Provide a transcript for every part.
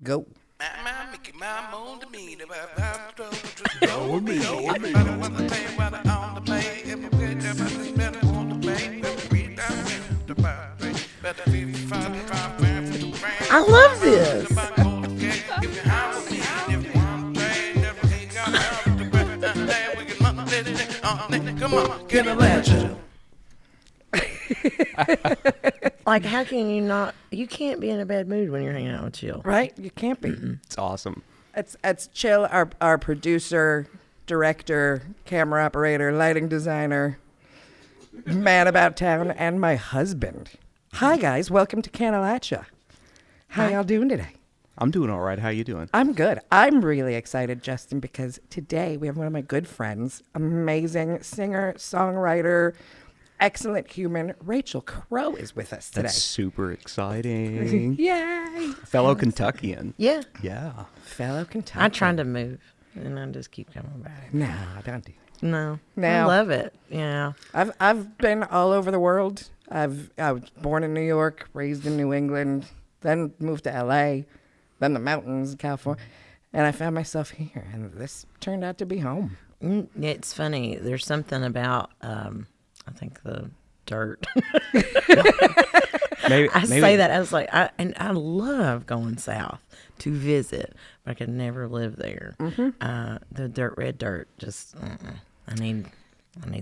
Go. I love this. Come on, Cannalachia. Like, how can you not? You can't be in a bad mood when you're hanging out with Chill. Right? You can't be. It's awesome. It's Chill, our producer, director, camera operator, lighting designer, man about town, and my husband. Hi, guys. Welcome to Cannalachia. How y'all doing today? I'm doing all right. How you doing? I'm good. I'm really excited, Justin, because today we have one of my good friends, amazing singer, songwriter, excellent human, Rachel Crowe is with us today. That's super exciting. Yay! Fellow Kentuckian. Yeah. Yeah. Fellow Kentucky. I'm trying to move, and I just keep coming back. No, don't do that. No. I No. love it. Yeah. I've been all over the world. I was born in New York, raised in New England, then moved to LA, then the mountains, California, and I found myself here, and this turned out to be home. It's funny. There's something about, I think, the dirt. Maybe say that. I was like, I love going south to visit, but I could never live there. The red dirt, just, I need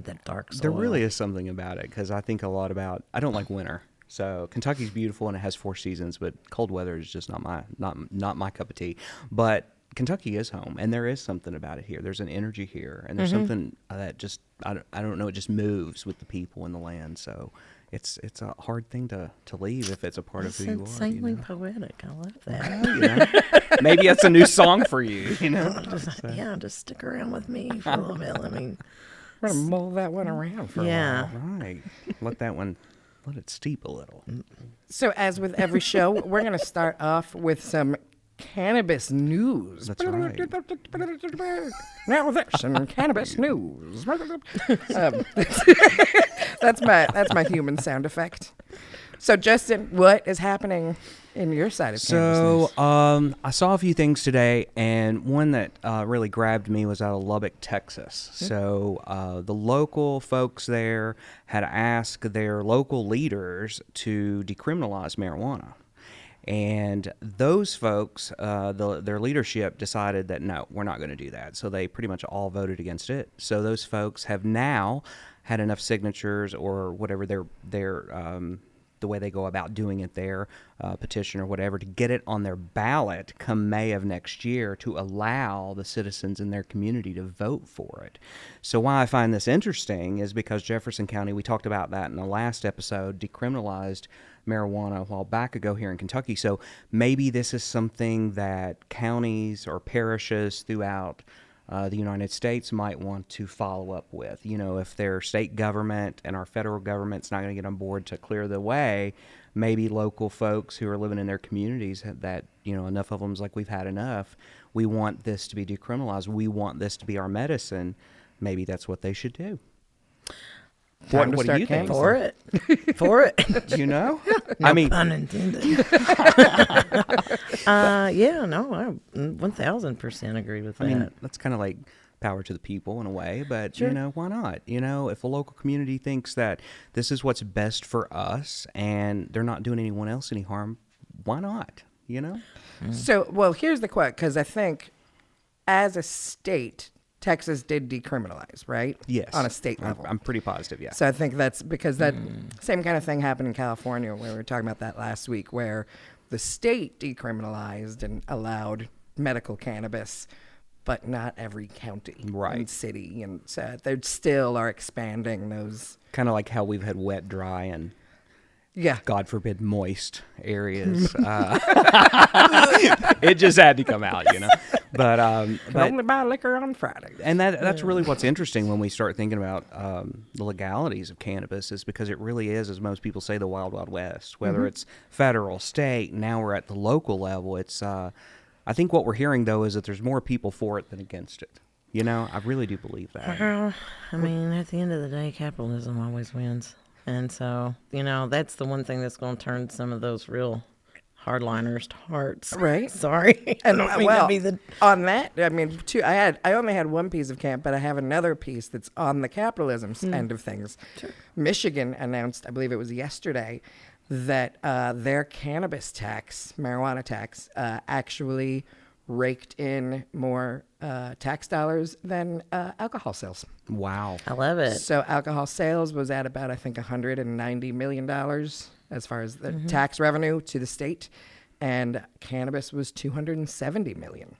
that dark soil. There really is something about it because I think a lot about. I don't like winter. So Kentucky's beautiful and it has 4 seasons, but cold weather is just not my cup of tea. But Kentucky is home, and there is something about it here. There's an energy here, and there's something that just I don't know. It just moves with the people and the land. So it's a hard thing to leave if it's a part of who you are. Insanely poetic. I love that. You know? Maybe that's a new song for you. You know, Just stick around with me for a little bit. Let me. I'm going to mull that one around for a Yeah. while. right? Let it steep a little. So as with every show, we're going to start off with some cannabis news. That's right. Now this in cannabis news. That's my human sound effect. So Justin, what is happening in your side of cannabis news? I saw a few things today, and one that really grabbed me was out of Lubbock, Texas. So the local folks there had asked their local leaders to decriminalize marijuana. And those folks, their leadership decided that, no, we're not going to do that. So they pretty much all voted against it. So those folks have now had enough signatures or whatever their the way they go about doing it, their petition or whatever, to get it on their ballot come May of next year to allow the citizens in their community to vote for it. So why I find this interesting is because Jefferson County, we talked about that in the last episode, decriminalized marijuana a while back ago here in Kentucky. So maybe this is something that counties or parishes throughout the United States might want to follow up with. You know, if their state government and our federal government's not going to get on board to clear the way, maybe local folks who are living in their communities that, you know, enough of them's like, we've had enough. We want this to be decriminalized. We want this to be our medicine. Maybe that's what they should do. Time to What do start you think? For it. For it. You know? No I mean, pun intended. Yeah, no, I 1,000% agree with that. I mean, that's kind of like power to the people in a way, but, you know, why not? You know, if a local community thinks that this is what's best for us and they're not doing anyone else any harm, why not? You know? So, well, here's the question, because I think as a state, Texas did decriminalize, right? Yes. On a state level. I'm pretty positive, yeah. So I think that's because that same kind of thing happened in California, where we were talking about that last week, where the state decriminalized and allowed medical cannabis, but not every county and city. And so they still are expanding those. Kind of like how we've had wet, dry, and God forbid, moist areas. It just had to come out, you know. But only buy liquor on Friday. And that's really what's interesting when we start thinking about the legalities of cannabis, is because it really is, as most people say, the wild, wild west. Whether it's federal, state, now we're at the local level. It's I think what we're hearing, though, is that there's more people for it than against it. You know, I really do believe that. Well, I mean, at the end of the day, capitalism always wins. And so, you know, that's the one thing that's going to turn some of those real hardliners to hearts. Right. Sorry. I And don't mean well, to be the. on that, I mean, I only had one piece of camp, but I have another piece that's on the capitalism end of things. Sure. Michigan announced, I believe it was yesterday, that their cannabis tax, marijuana tax, actually raked in more tax dollars than alcohol sales. Wow. I love it. So alcohol sales was at about, I think, $190 million as far as the tax revenue to the state, and cannabis was $270 million.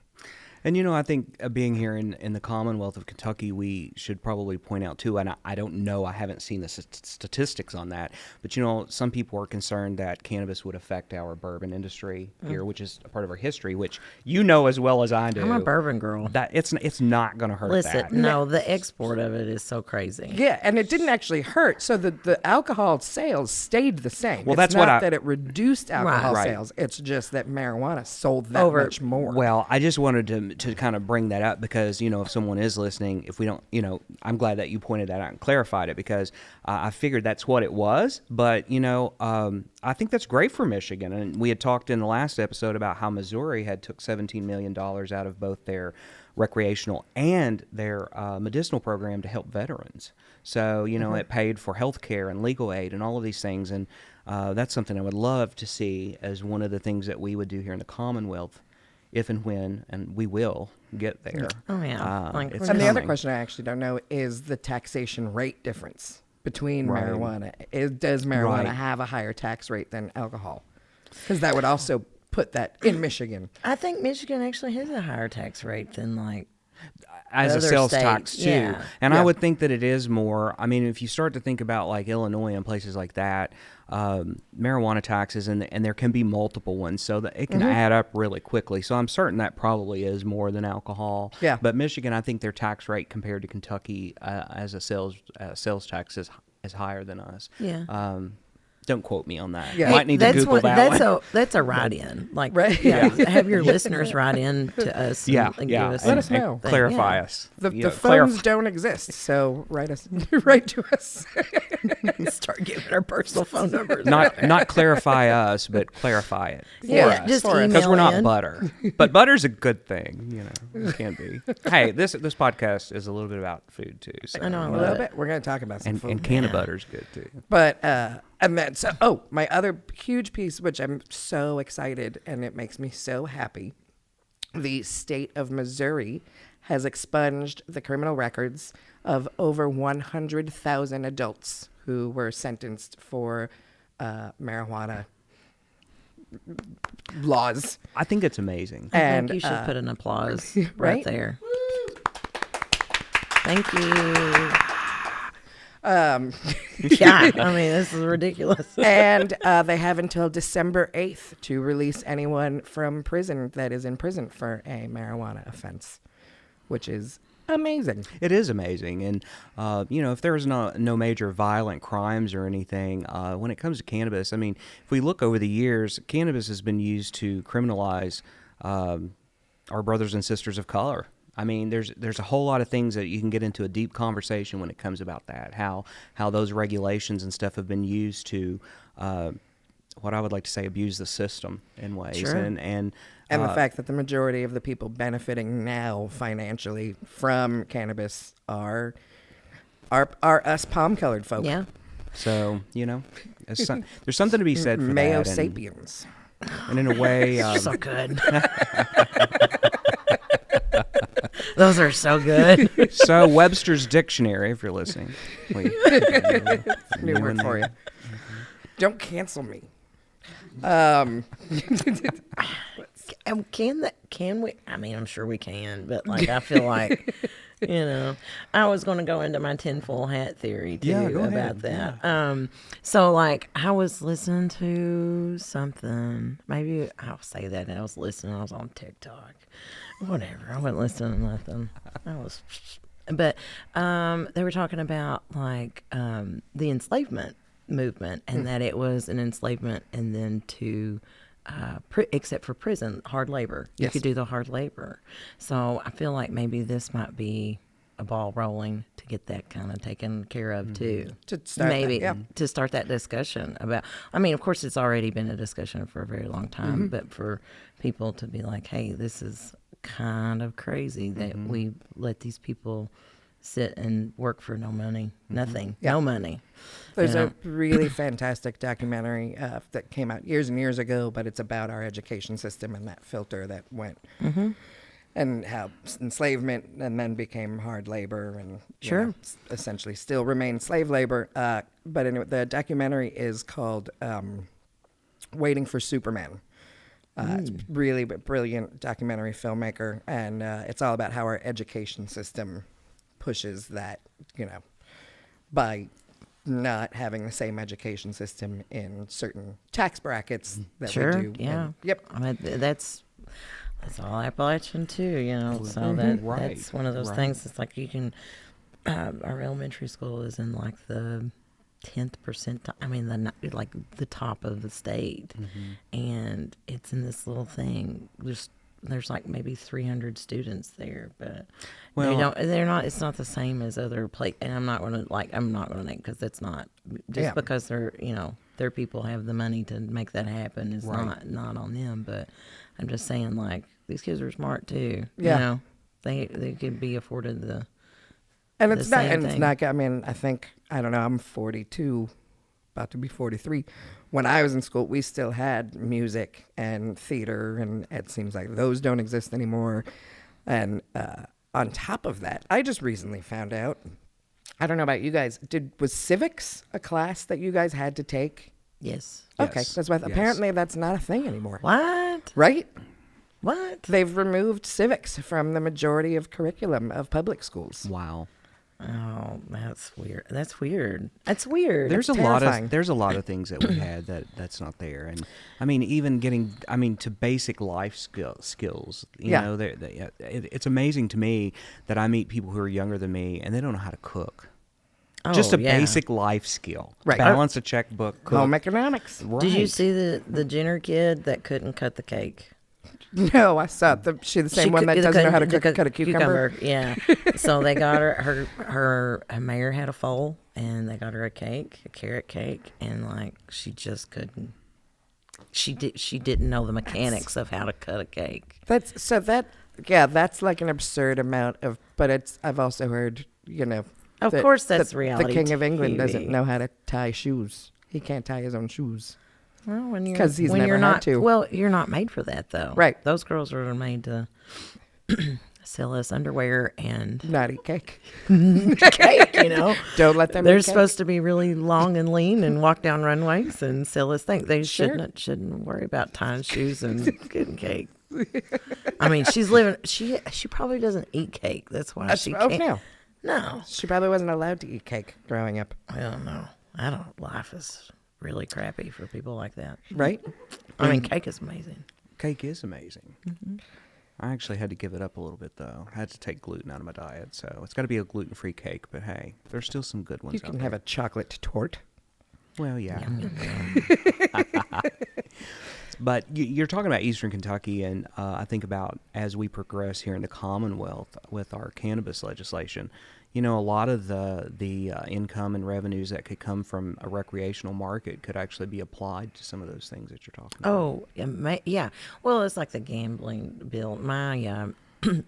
And, I think being here in the Commonwealth of Kentucky, we should probably point out, too, and I don't know, I haven't seen the statistics on that, but, some people are concerned that cannabis would affect our bourbon industry here, which is a part of our history, which as well as I do. I'm a bourbon girl. That it's not going to hurt Listen, that. no, the export of it is so crazy. Yeah, and it didn't actually hurt. So the alcohol sales stayed the same. Well, it's that's not what that it reduced alcohol Right. sales. It's just that marijuana sold that Over- much more. Well, I just wanted to kind of bring that up because, if someone is listening, if we don't, I'm glad that you pointed that out and clarified it because I figured that's what it was. But, I think that's great for Michigan. And we had talked in the last episode about how Missouri had took $17 million out of both their recreational and their medicinal program to help veterans. So, it paid for health care and legal aid and all of these things. And that's something I would love to see as one of the things that we would do here in the Commonwealth. If and when, and we will get there. Oh, yeah. Like, it's and the other coming. question I actually don't know is the taxation rate difference between Right. marijuana. Does marijuana Right. have a higher tax rate than alcohol? Because that would also put that in Michigan. I think Michigan actually has a higher tax rate than as a other sales states, tax too. yeah. And Yeah. I would think that it is more. I mean, if you start to think about like Illinois and places like that, marijuana taxes, and there can be multiple ones, so that it can add up really quickly. So I'm certain that probably is more than alcohol. Yeah. But Michigan, I think their tax rate compared to Kentucky as a sales tax is higher than us. Yeah. Don't quote me on that. Yeah. You might need to Google that one. That's a write-in. Like, Right. yeah, have your listeners write in to us. Yeah, and yeah. give us Let some us know. thing. Clarify Yeah. us. The phones don't exist, so write to us. Start giving our personal phone numbers. Not clarify us, but clarify it. Yeah, just For us. email Because we're not in. butter, but butter's a good thing, It can be. Hey, this podcast is a little bit about food too. So. I know. I A love little it. bit. We're going to talk about some And, food. and can of butter's good too. But and then my other huge piece, which I'm so excited and it makes me so happy, the state of Missouri has expunged the criminal records of over 100,000 adults who were sentenced for marijuana laws. I think it's amazing. I And, think you should put an applause right right? there. Thank you. Yeah, I mean, this is ridiculous. And they have until December 8th to release anyone from prison that is in prison for a marijuana offense, which is amazing. It is amazing, and if there's no major violent crimes or anything, when it comes to cannabis, I mean, if we look over the years, cannabis has been used to criminalize our brothers and sisters of color. I mean, there's a whole lot of things that you can get into a deep conversation when it comes about that. How those regulations and stuff have been used to, what I would like to say, abuse the system in ways, Sure. And the fact that the majority of the people benefiting now financially from cannabis are us palm-colored folk. Yeah. So there's something to be said for Mayo that, sapiens. and in a way, So good. Those are so good. so Webster's Dictionary, if you're listening, please. New New word one for there. you. Don't cancel me. Can we? I mean, I'm sure we can, but like, I feel like, I was going to go into my tinfoil hat theory too Yeah, go about ahead. that. So like, I was listening to something. Maybe I'll say that I was listening. I was on TikTok. Whatever. I wasn't listening to nothing. But they were talking about like the enslavement movement and that it was an enslavement and then to except for prison, hard labor. You Yes. could do the hard labor. So I feel like maybe this might be a ball rolling to get that kind of taken care of too. To start that, maybe yeah. to start that discussion about. I mean, of course, it's already been a discussion for a very long time, but for people to be like, "Hey, this is kind of crazy that we let these people sit and work for no money, nothing, Yeah. no money." There's you know? a really fantastic documentary that came out years and years ago, but it's about our education system and that filter that went, and how enslavement and then became hard labor and Sure. essentially still remains slave labor. But anyway, the documentary is called "Waiting for Superman." It's really a brilliant documentary filmmaker, and it's all about how our education system pushes that, by not having the same education system in certain tax brackets that Sure, we do. yeah. And, yep. I mean, that's all Appalachian too, So Right, that's one of those right. things. It's like you can. Our elementary school is in like the 10th percentile. I mean, the top of the state, and it's in this little thing. There's like maybe 300 students there, but Well- they don't. They're not. It's not the same as other place. And I'm not going to name because it's not just Yeah. because they're their people have the money to make that happen. It's Right. not on them. But I'm just saying, like, these kids are smart too. Yeah. They could be afforded the. And the it's not, same and it's thing. not, I mean, I think, I don't know, I'm 42, about to be 43. When I was in school, we still had music and theater, and it seems like those don't exist anymore. And on top of that, I just recently found out, I don't know about you guys, was civics a class that you guys had to take? Yes. Okay, Yes, that's why yes. apparently that's not a thing anymore. What? Right? What? They've removed civics from the majority of curriculum of public schools. Wow. Oh, that's weird. That's weird. That's weird. There's It's a lot terrifying. of things that we had that's not there, and I mean even getting to basic life skills. You Yeah. know, it's amazing to me that I meet people who are younger than me and they don't know how to cook. Just Oh, a yeah. basic life skill. Right. Balance a checkbook. Cook. Home economics. Right. Did you see the Jenner kid that couldn't cut the cake? No, I saw the same one that doesn't know how to cut a cucumber. Yeah. So they got her mayor had a foal, and they got her a carrot cake, and like she just couldn't. She didn't know the mechanics of how to cut a cake. That's like an absurd amount of, but I've also heard, Of that- course, that's that reality The King of England TV. doesn't know how to tie shoes. He can't tie his own shoes. Well, when you're 'Cause he's when never you're had not to. well, you're not made for that though. Right. Those girls are made to sell us underwear and Not eat cake. cake. Don't let them. They're eat cake. supposed to be really long and lean and walk down runways and sell us things. They Sure. shouldn't worry about tying shoes and getting cake. I mean, she's living. She probably doesn't eat cake. That's why she Oh, can't. no. No, She probably wasn't allowed to eat cake growing up, I don't know. I don't. Life is really crappy for people like that. right? I mean, cake is amazing. Cake is amazing. I actually had to give it up a little bit though. I had to take gluten out of my diet, so it's got to be a gluten-free cake. But hey, there's still some good ones. You can have a chocolate tort. Well, yeah. Yum, yum, yum. But you're talking about Eastern Kentucky, and I think about as we progress here in the Commonwealth with our cannabis legislation, a lot of the income and revenues that could come from a recreational market could actually be applied to some of those things that you're talking about. Oh, yeah. Well, it's like the gambling bill. My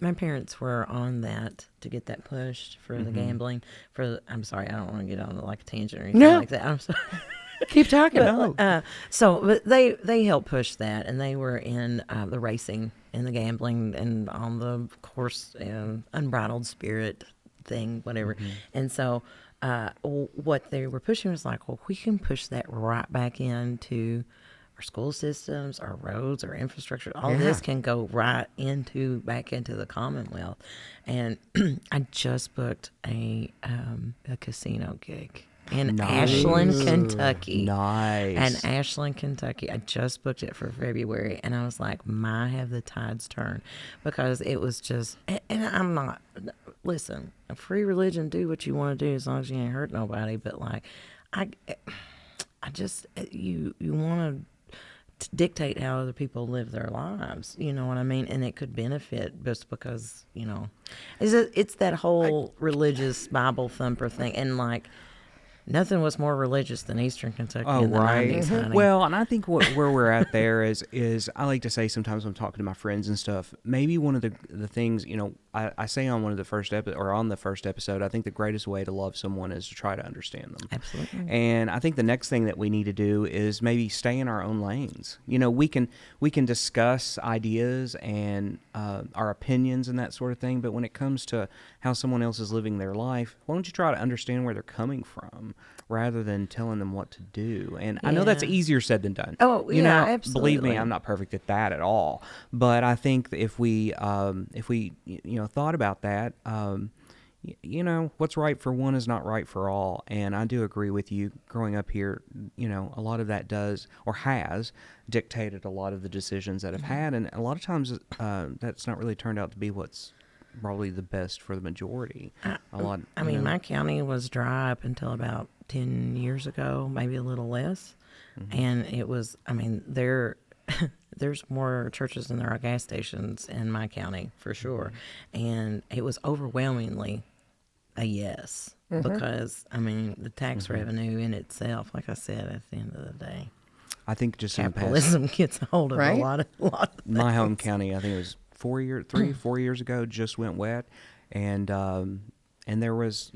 my parents were on that to get that pushed for the gambling. I'm sorry, I don't want to get on like a tangent or anything No. like that. I'm sorry. Keep talking. But they helped push that, and they were in the racing and the gambling and on the course unbridled spirit thing, whatever. And so what they were pushing was like, well, we can push that right back into our school systems, our roads, our infrastructure. All this can go right back into the Commonwealth. And I just booked a casino gig in Ashland, Kentucky. Nice. And Ashland, Kentucky. I just booked it for February, and I was like, "My, have the tides turned?" Because it was just, and I'm not. Listen, a free religion. Do what you want to do as long as you ain't hurt nobody. But like, I just you want to dictate how other people live their lives. You know what I mean? And it could benefit just because, it's that whole religious Bible thumper thing. And like, nothing was more religious than Eastern Kentucky in the 90s, honey. Well, and I think where we're at there is I like to say sometimes when I'm talking to my friends and stuff, maybe one of the things, I say on one of the on the first episode, I think the greatest way to love someone is to try to understand them. Absolutely. And I think the next thing that we need to do is maybe stay in our own lanes. We can discuss ideas and our opinions and that sort of thing, but when it comes to how someone else is living their life, why don't you try to understand where they're coming from rather than telling them what to do? And I know that's easier said than done. Oh, yeah, absolutely. Believe me, I'm not perfect at that at all. But I think that if we thought about that, what's right for one is not right for all. And I do agree with you. Growing up here, a lot of that does or has dictated a lot of the decisions that have had, and a lot of times that's not really turned out to be what's probably the best for the majority. My county was dry up until about 10 years ago, maybe a little less. Mm-hmm. And it was, there's more churches than there are gas stations in my county, for sure. Mm-hmm. And it was overwhelmingly a yes, because, the tax revenue in itself, like I said, at the end of the day, I think just capitalism gets a hold of a lot of things. My home county, I think it was 4 years ago, just went wet, and there was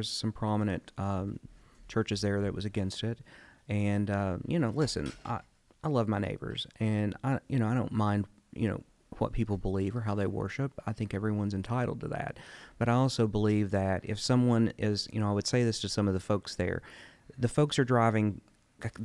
some prominent churches there that was against it, and listen, I love my neighbors, and I don't mind what people believe or how they worship. I think everyone's entitled to that, but I also believe that if someone is, I would say this to some of the folks there, the folks are driving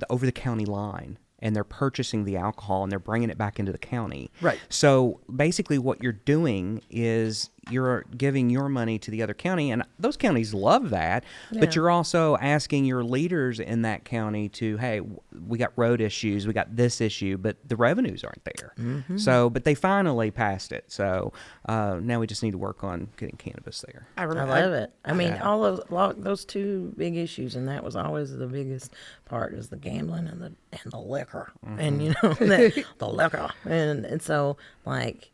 over the county line, and they're purchasing the alcohol and they're bringing it back into the county. Right. So basically what you're doing is you're giving your money to the other county, and those counties love that, but you're also asking your leaders in that county to, hey, we got road issues, we got this issue, but the revenues aren't there. Mm-hmm. So, but they finally passed it. So now we just need to work on getting cannabis there. I love it. All those two big issues, and that was always the biggest part, is the gambling and the liquor, and the liquor, and so like.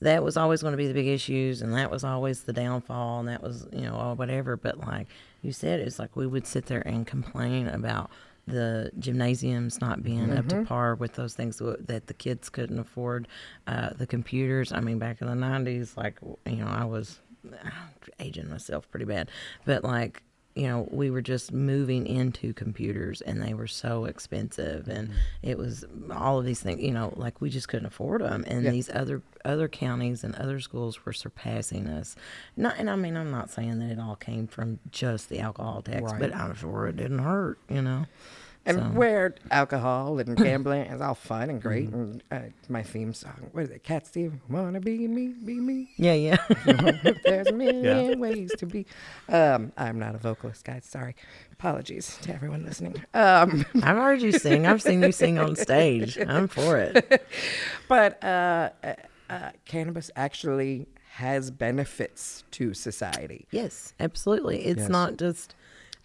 That was always going to be the big issues, and that was always the downfall, and that was, or whatever. But like you said, it's like we would sit there and complain about the gymnasiums not being up to par with those things that the kids couldn't afford, the computers. Back in the 90s, like, I was aging myself pretty bad, but like, we were just moving into computers, and they were so expensive, and it was all of these things, like we just couldn't afford them. And these other counties and other schools were surpassing us. I'm not saying that it all came from just the alcohol tax, but I'm sure it didn't hurt, And where alcohol and gambling is all fun and great, and my theme song, what is it, Cat Steve? Wanna be me, be me. Yeah. There's a million ways to be. I'm not a vocalist, guys. Sorry. Apologies to everyone listening. I've heard you sing. I've seen you sing on stage. I'm for it. But cannabis actually has benefits to society. Yes, absolutely. It's not just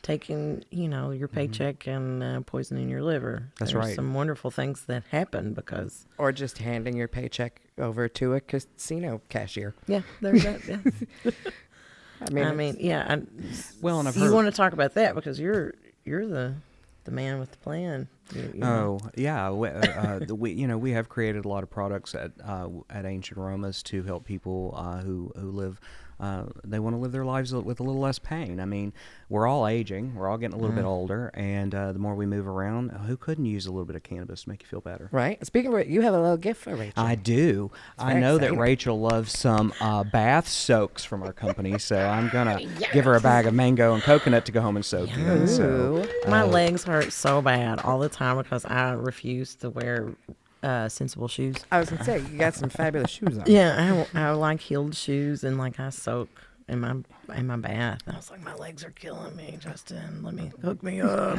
taking, your paycheck and poisoning your liver. That's There's right. some wonderful things that happen because... Or just handing your paycheck over to a casino cashier. Yeah, there's that. Yeah. And I've you heard... want to talk about that because you're the man with the plan. We have created a lot of products at Ancient Aromas to help people who live. They want to live their lives with a little less pain. We're all aging. We're all getting a little bit older, and the more we move around, who couldn't use a little bit of cannabis to make you feel better? Right. Speaking of it, you have a little gift for Rachel. I do. I know that Rachel loves some bath soaks from our company, so I'm going to give her a bag of mango and coconut to go home and soak in. So, my legs hurt so bad all the time because I refuse to wear sensible shoes. I was going to say, you got some fabulous shoes on. Yeah, I like heeled shoes, and like I soak in my bath. I was like, my legs are killing me, Justin. Let me hook me up.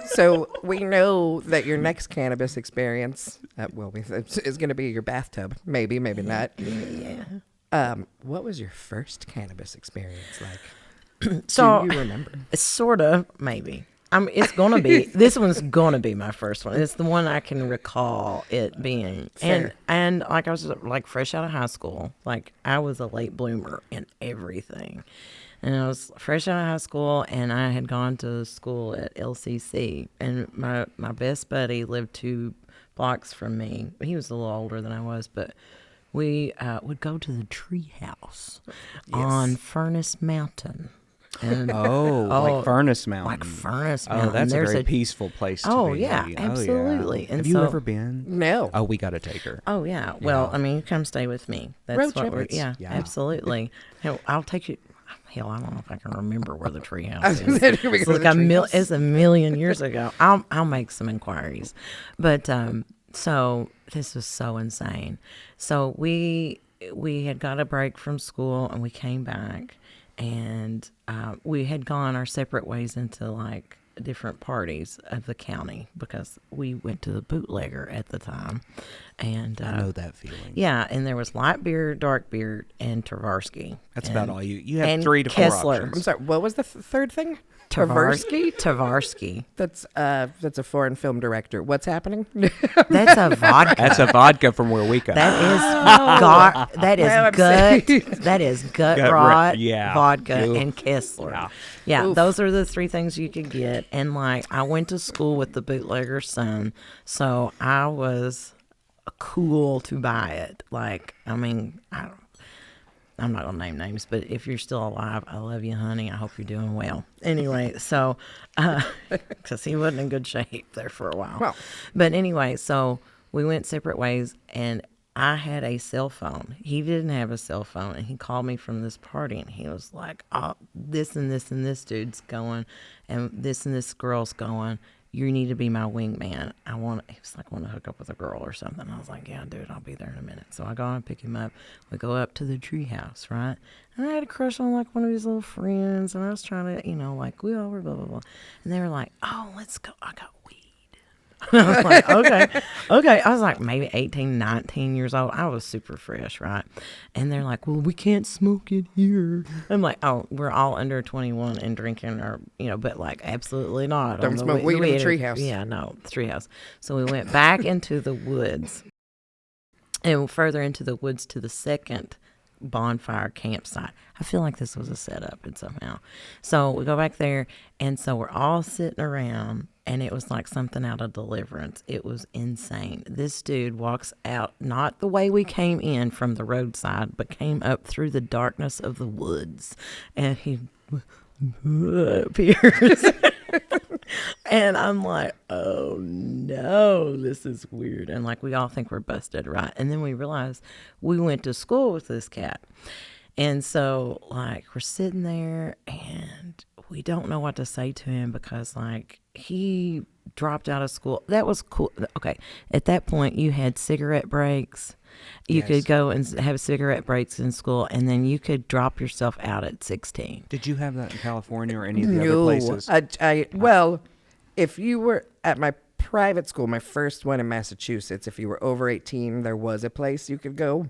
So we know that your next cannabis experience is going to be your bathtub. Maybe not. Yeah. What was your first cannabis experience like? So, do you remember? Sort of, maybe. It's gonna be this one's gonna be my first one. It's the one I can recall it being, Fair. and like I was like fresh out of high school. Like I was a late bloomer in everything, and I was fresh out of high school, and I had gone to school at LCC, and my best buddy lived 2 blocks from me. He was a little older than I was, but we would go to the tree house on Furnace Mountain. And like Furnace Mountain. like Furnace Mountain. Oh, that's There's a very peaceful place to Oh, be. yeah, absolutely. And Have you so- ever been? No. Oh, we got to take her. Oh yeah. Well, I mean, you come stay with me. That's Road what trip. we're. Yeah, Yeah. absolutely. Hell, I'll take you. Hell, I don't know if I can remember where the treehouse was gonna is. say, do we It's go to like the treehouse? it's a million years ago. I'll make some inquiries, but so this was so insane. So we had got a break from school and we came back, and we had gone our separate ways into like different parties of the county because we went to the Bootlegger at the time, and I know that feeling. yeah, and there was light beer, dark beer, and Tversky. That's and, about all you have. and 3 to 4 Kessler. I'm options. sorry. What was the third thing? Tversky. Tversky. That's a foreign film director. What's happening? That's a vodka. That's a vodka from where we come. That is that is Now I'm gut. saying. That is gut Gut rot. yeah. Vodka Oof. and Kessler. Yeah. Yeah, Oof. those are the 3 things you could get. And like, I went to school with the Bootlegger's son, so I was cool to buy it. Like, I mean, I'm not gonna name names, but if you're still alive, I love you, honey. I hope you're doing well. Anyway, so because he wasn't in good shape there for a while. Well. But anyway, so we went separate ways, and I had a cell phone. He didn't have a cell phone, and he called me from this party, and he was like, "Oh, this and this and this dude's going, and this girl's going. You need to be my wingman. He was like, want to hook up with a girl or something." I was like, "Yeah, dude, I'll be there in a minute." So I go and pick him up. We go up to the treehouse, right? And I had a crush on like one of his little friends, and I was trying to, like, we all were blah, blah, blah. And they were like, "Oh, let's go. I got weed." I was like, okay. I was like maybe 18, 19 years old. I was super fresh, right? And they're like, "Well, we can't smoke it here." I'm like, "Oh, we're all under 21 and drinking, or but like absolutely not. Don't On the smoke weed in the treehouse. Yeah, no, the treehouse." So we went back into the woods, and further into the woods to the second bonfire campsite. I feel like this was a setup and somehow. So we go back there, and so we're all sitting around, and it was like something out of Deliverance. It was insane. This dude walks out, not the way we came in from the roadside, but came up through the darkness of the woods, and he appears. And I'm like, "Oh no, this is weird." And like, we all think we're busted, right? And then we realize we went to school with this cat. And so like, we're sitting there and we don't know what to say to him because like, he dropped out of school. That was cool. Okay. At that point you had cigarette breaks. You could go and have cigarette breaks in school, and then you could drop yourself out at 16. Did you have that in California or any of the other places? Well, if you were at my private school, my first one in Massachusetts, if you were over 18, there was a place you could go.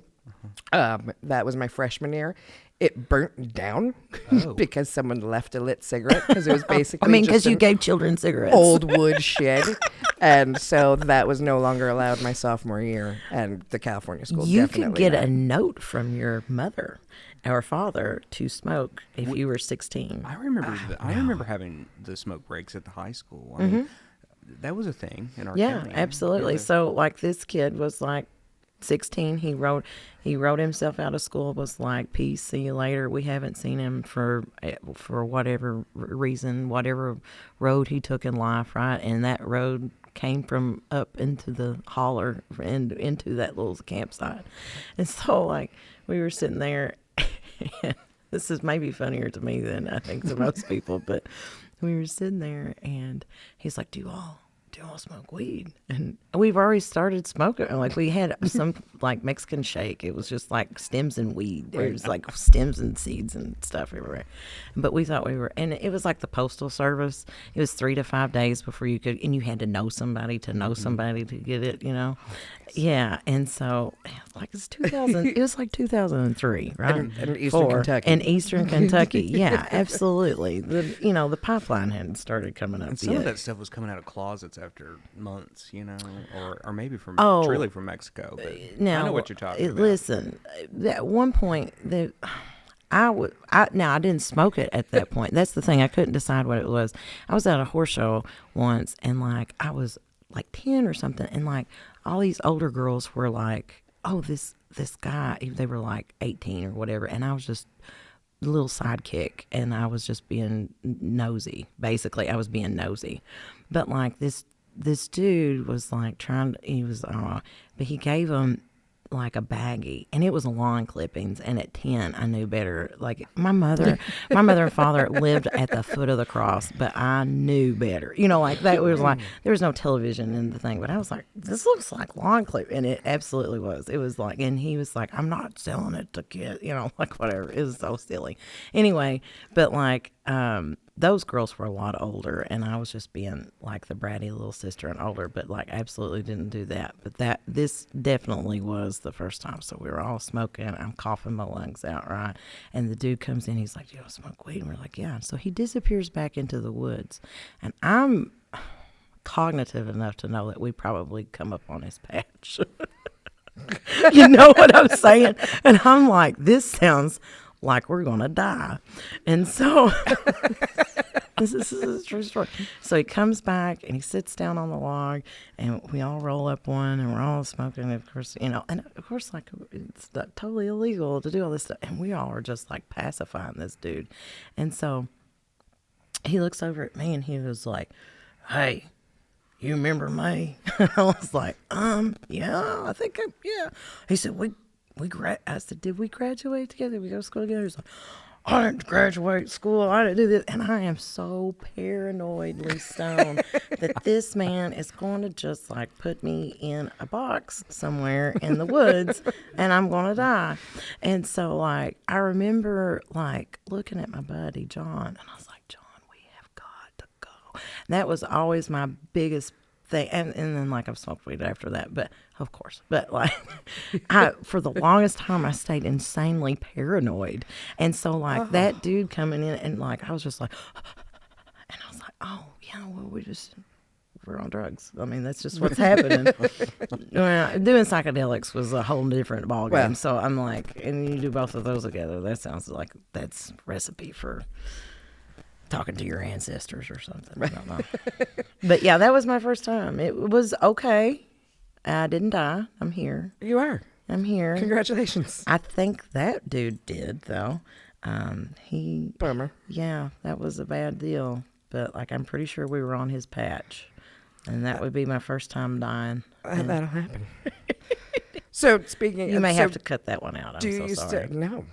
That was my freshman year. It burnt down because someone left a lit cigarette because it was basically Because just you an gave children cigarettes. old wood shed. And so that was no longer allowed my sophomore year. And the California school You definitely could get not. a note from your mother or father to smoke if you were 16. I remember having the smoke breaks at the high school. I mean, that was a thing in our Yeah, county. absolutely. Yeah. So like, this kid was like 16. He wrote himself out of school, was like, "Peace, see you later." We haven't seen him for whatever reason, whatever road he took in life, right? And that road came from up into the holler and into that little campsite. And so like, we were sitting there, and this is maybe funnier to me than I think to most people, but we were sitting there and he's like, do you all "Do you want to smoke weed?" And we've already started smoking. Like we had some like Mexican shake. It was just like stems and weed. There was like stems and seeds and stuff everywhere. But we thought we were, and it was like the postal service. It was 3 to 5 days before you could, and you had to know somebody to get it. Yeah. And so like it's 2000. It was like 2003, right? In Eastern Kentucky. In Eastern Kentucky, yeah, absolutely. The pipeline hadn't started coming up And some yet. of that stuff was coming out of closets after months, or maybe from truly from Mexico. But Now, I know what you're talking about. Listen, at one point, I didn't smoke it at that point. That's the thing. I couldn't decide what it was. I was at a horse show once, and like I was like 10 or something, and like all these older girls were like, "Oh, this guy." They were like 18 or whatever, and I was just a little sidekick, and I was just being nosy. Basically, I was being nosy, but like this dude was like but he gave him like a baggie, and it was lawn clippings. And at 10, I knew better. Like my mother and father lived at the foot of the cross, but I knew better. Like that was like there was no television in the thing, but I was like, this looks like lawn clip, and it absolutely was. It was like, and he was like, I'm not selling it to kids, like whatever. It was so silly. Anyway, but like those girls were a lot older, and I was just being like the bratty little sister and older, but like absolutely didn't do that. But this definitely was the first time. So we were all smoking. I'm coughing my lungs out, right? And the dude comes in. He's like, "Do you want to smoke weed?" And we're like, "Yeah." And so he disappears back into the woods, and I'm cognitive enough to know that we probably come up on his patch. You know what I'm saying? And I'm like, this sounds like we're gonna die. And so this is a true story. So he comes back and he sits down on the log, and we all roll up one, and we're all smoking. Of course, and of course, like it's totally illegal to do all this stuff, and we all are just like pacifying this dude. And so he looks over at me and he was like, "Hey, you remember me?" I was like, yeah, I think yeah. He said, I said, "Did we graduate together? Did we go to school together?" He's like, "I didn't graduate school. I didn't do this." And I am so paranoidly stoned that this man is going to just like put me in a box somewhere in the woods and I'm going to die. And so like, I remember like looking at my buddy, John, and I was like, "John, we have got to go." And that was always my biggest thing. And then like I've smoked weed after that, but of course, but like for the longest time I stayed insanely paranoid. And so like that dude coming in, and like I was just like, and I was like, "Oh yeah, well we're on drugs. I mean, that's just what's happening." Well, doing psychedelics was a whole different ballgame. Well. So I'm like, and you do both of those together, that sounds like that's recipe for talking to your ancestors or something. I don't know. But yeah, that was my first time. It was okay. I didn't die. I'm here. You are. I'm here. Congratulations. I think that dude did, though. He. Bummer. Yeah, that was a bad deal. But like, I'm pretty sure we were on his patch, and that would be my first time dying. That'll happen. So speaking, You may have to cut that one out. I'm do so you sorry. no?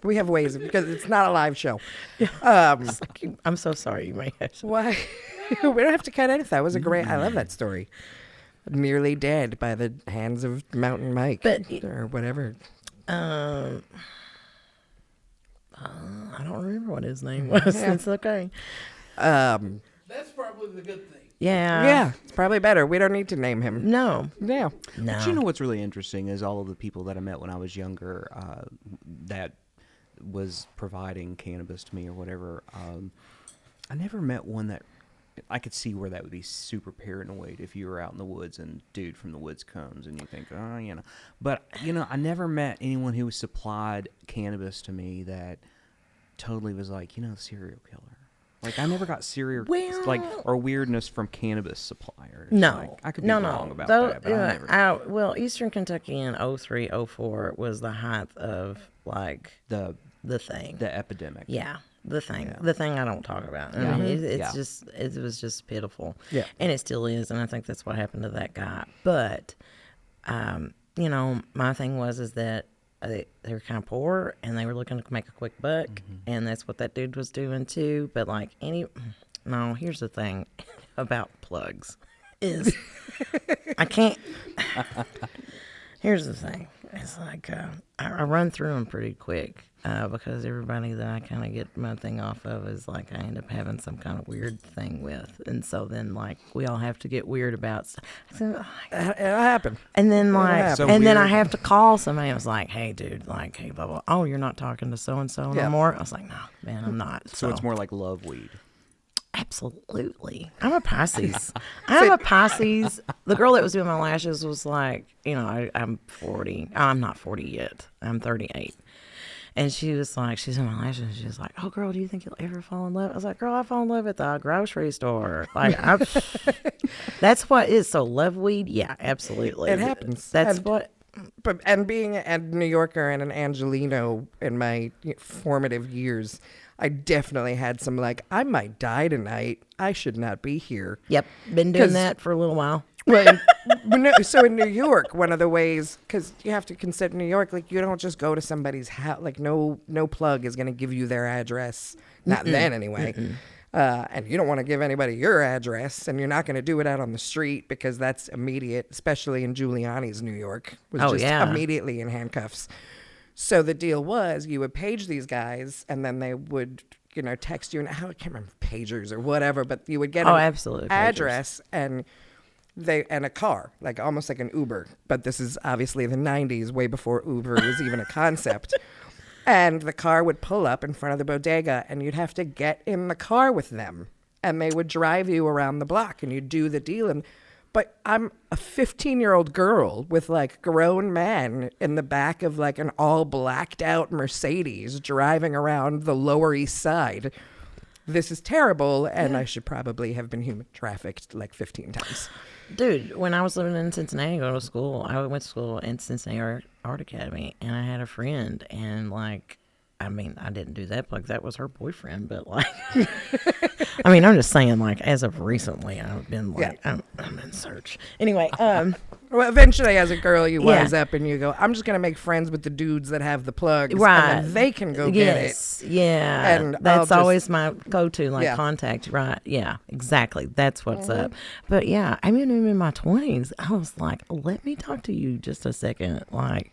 We have ways because it's not a live show. It's like, I'm so sorry. You may have to. Why? We don't have to cut anything. That was a great. I love that story. Nearly dead by the hands of Mountain Mike, But- or whatever. I don't remember what his name was. Yeah. It's okay. That's probably the good thing. Yeah, it's probably better. We don't need to name him. No. Yeah. No. But you know what's really interesting is all of the people that I met when I was younger that was providing cannabis to me or whatever. I never met one that I could see where that would be super paranoid if you were out in the woods and dude from the woods comes and you think, oh, you know. But, you know, I never met anyone who supplied cannabis to me that totally was like, you know, serial killer. Like, I never got serial, or weirdness from cannabis suppliers. No. Like, I could be wrong about that, but I never. Eastern Kentucky in 03, 04 was the height of, like, The thing. epidemic. Yeah. The thing. Yeah. The thing I don't talk about. I mean, it was just pitiful. Yeah. And it still is, and I think that's what happened to that guy. But, you know, my thing is that they were kind of poor, and they were looking to make a quick buck, and that's what that dude was doing too. But like here's the thing. about plugs is I can't. Here's the thing. It's like I run through them pretty quick because everybody that I kind of get my thing off of is like I end up having some kind of weird thing with. And so then like we all have to get weird about stuff. So, It'll happen. and then like, So and then I weird. have to call somebody. I was like, hey, dude, like, hey, blah, blah. Oh, you're not talking to so-and-so Yeah. no more? I was like, no, man, I'm not. So it's more like love weed. Absolutely. I'm a Pisces. I'm a Pisces. The girl that was doing my lashes was like, I'm 40. I'm not 40 yet. I'm 38. And she was like, she's in my lashes. And she was like, oh, girl, do you think you'll ever fall in love? I was like, girl, I fall in love at the grocery store. Like, that's what is. So love weed? Yeah, absolutely. It happens. That's And- what. And being a New Yorker and an Angelino in my formative years, I definitely had some like, I might die tonight. I should not be here. Yep. Been doing 'Cause- that for a little while. Well, so in New York, one of the ways, because you have to consider New York, like you don't just go to somebody's house. Like no plug is going to give you their address. Not then anyway. And you don't want to give anybody your address, and you're not going to do it out on the street because that's immediate, especially in Giuliani's New York, was Oh, just yeah. immediately in handcuffs. So the deal was you would page these guys, and then they would, text you, and I can't remember pagers or whatever, but you would get Oh, an absolutely, pagers. address and a car, like almost like an Uber. But this is obviously the 90s, way before Uber was even a concept. And the car would pull up in front of the bodega, and you'd have to get in the car with them, and they would drive you around the block, and you'd do the deal. But I'm a 15-year-old girl with like grown men in the back of like an all blacked out Mercedes driving around the Lower East Side. This is terrible, and I should probably have been human trafficked like 15 times. Dude, when I was living in Cincinnati, going to school, I went to school in Cincinnati Art Academy, and I had a friend, and like, I mean, I didn't do that plug. That was her boyfriend, but like, I mean, I'm just saying, like, as of recently, I've been like, I'm in search. Anyway, Well, eventually, as a girl, you Yeah. wise up and you go, I'm just going to make friends with the dudes that have the plugs. right. And then they can go get it. Yes, yeah. And I'll that's just- always my go-to, like, Yeah. contact. Right. Yeah, exactly. That's what's up. But yeah, I mean, in my 20s, I was like, let me talk to you just a second. Like,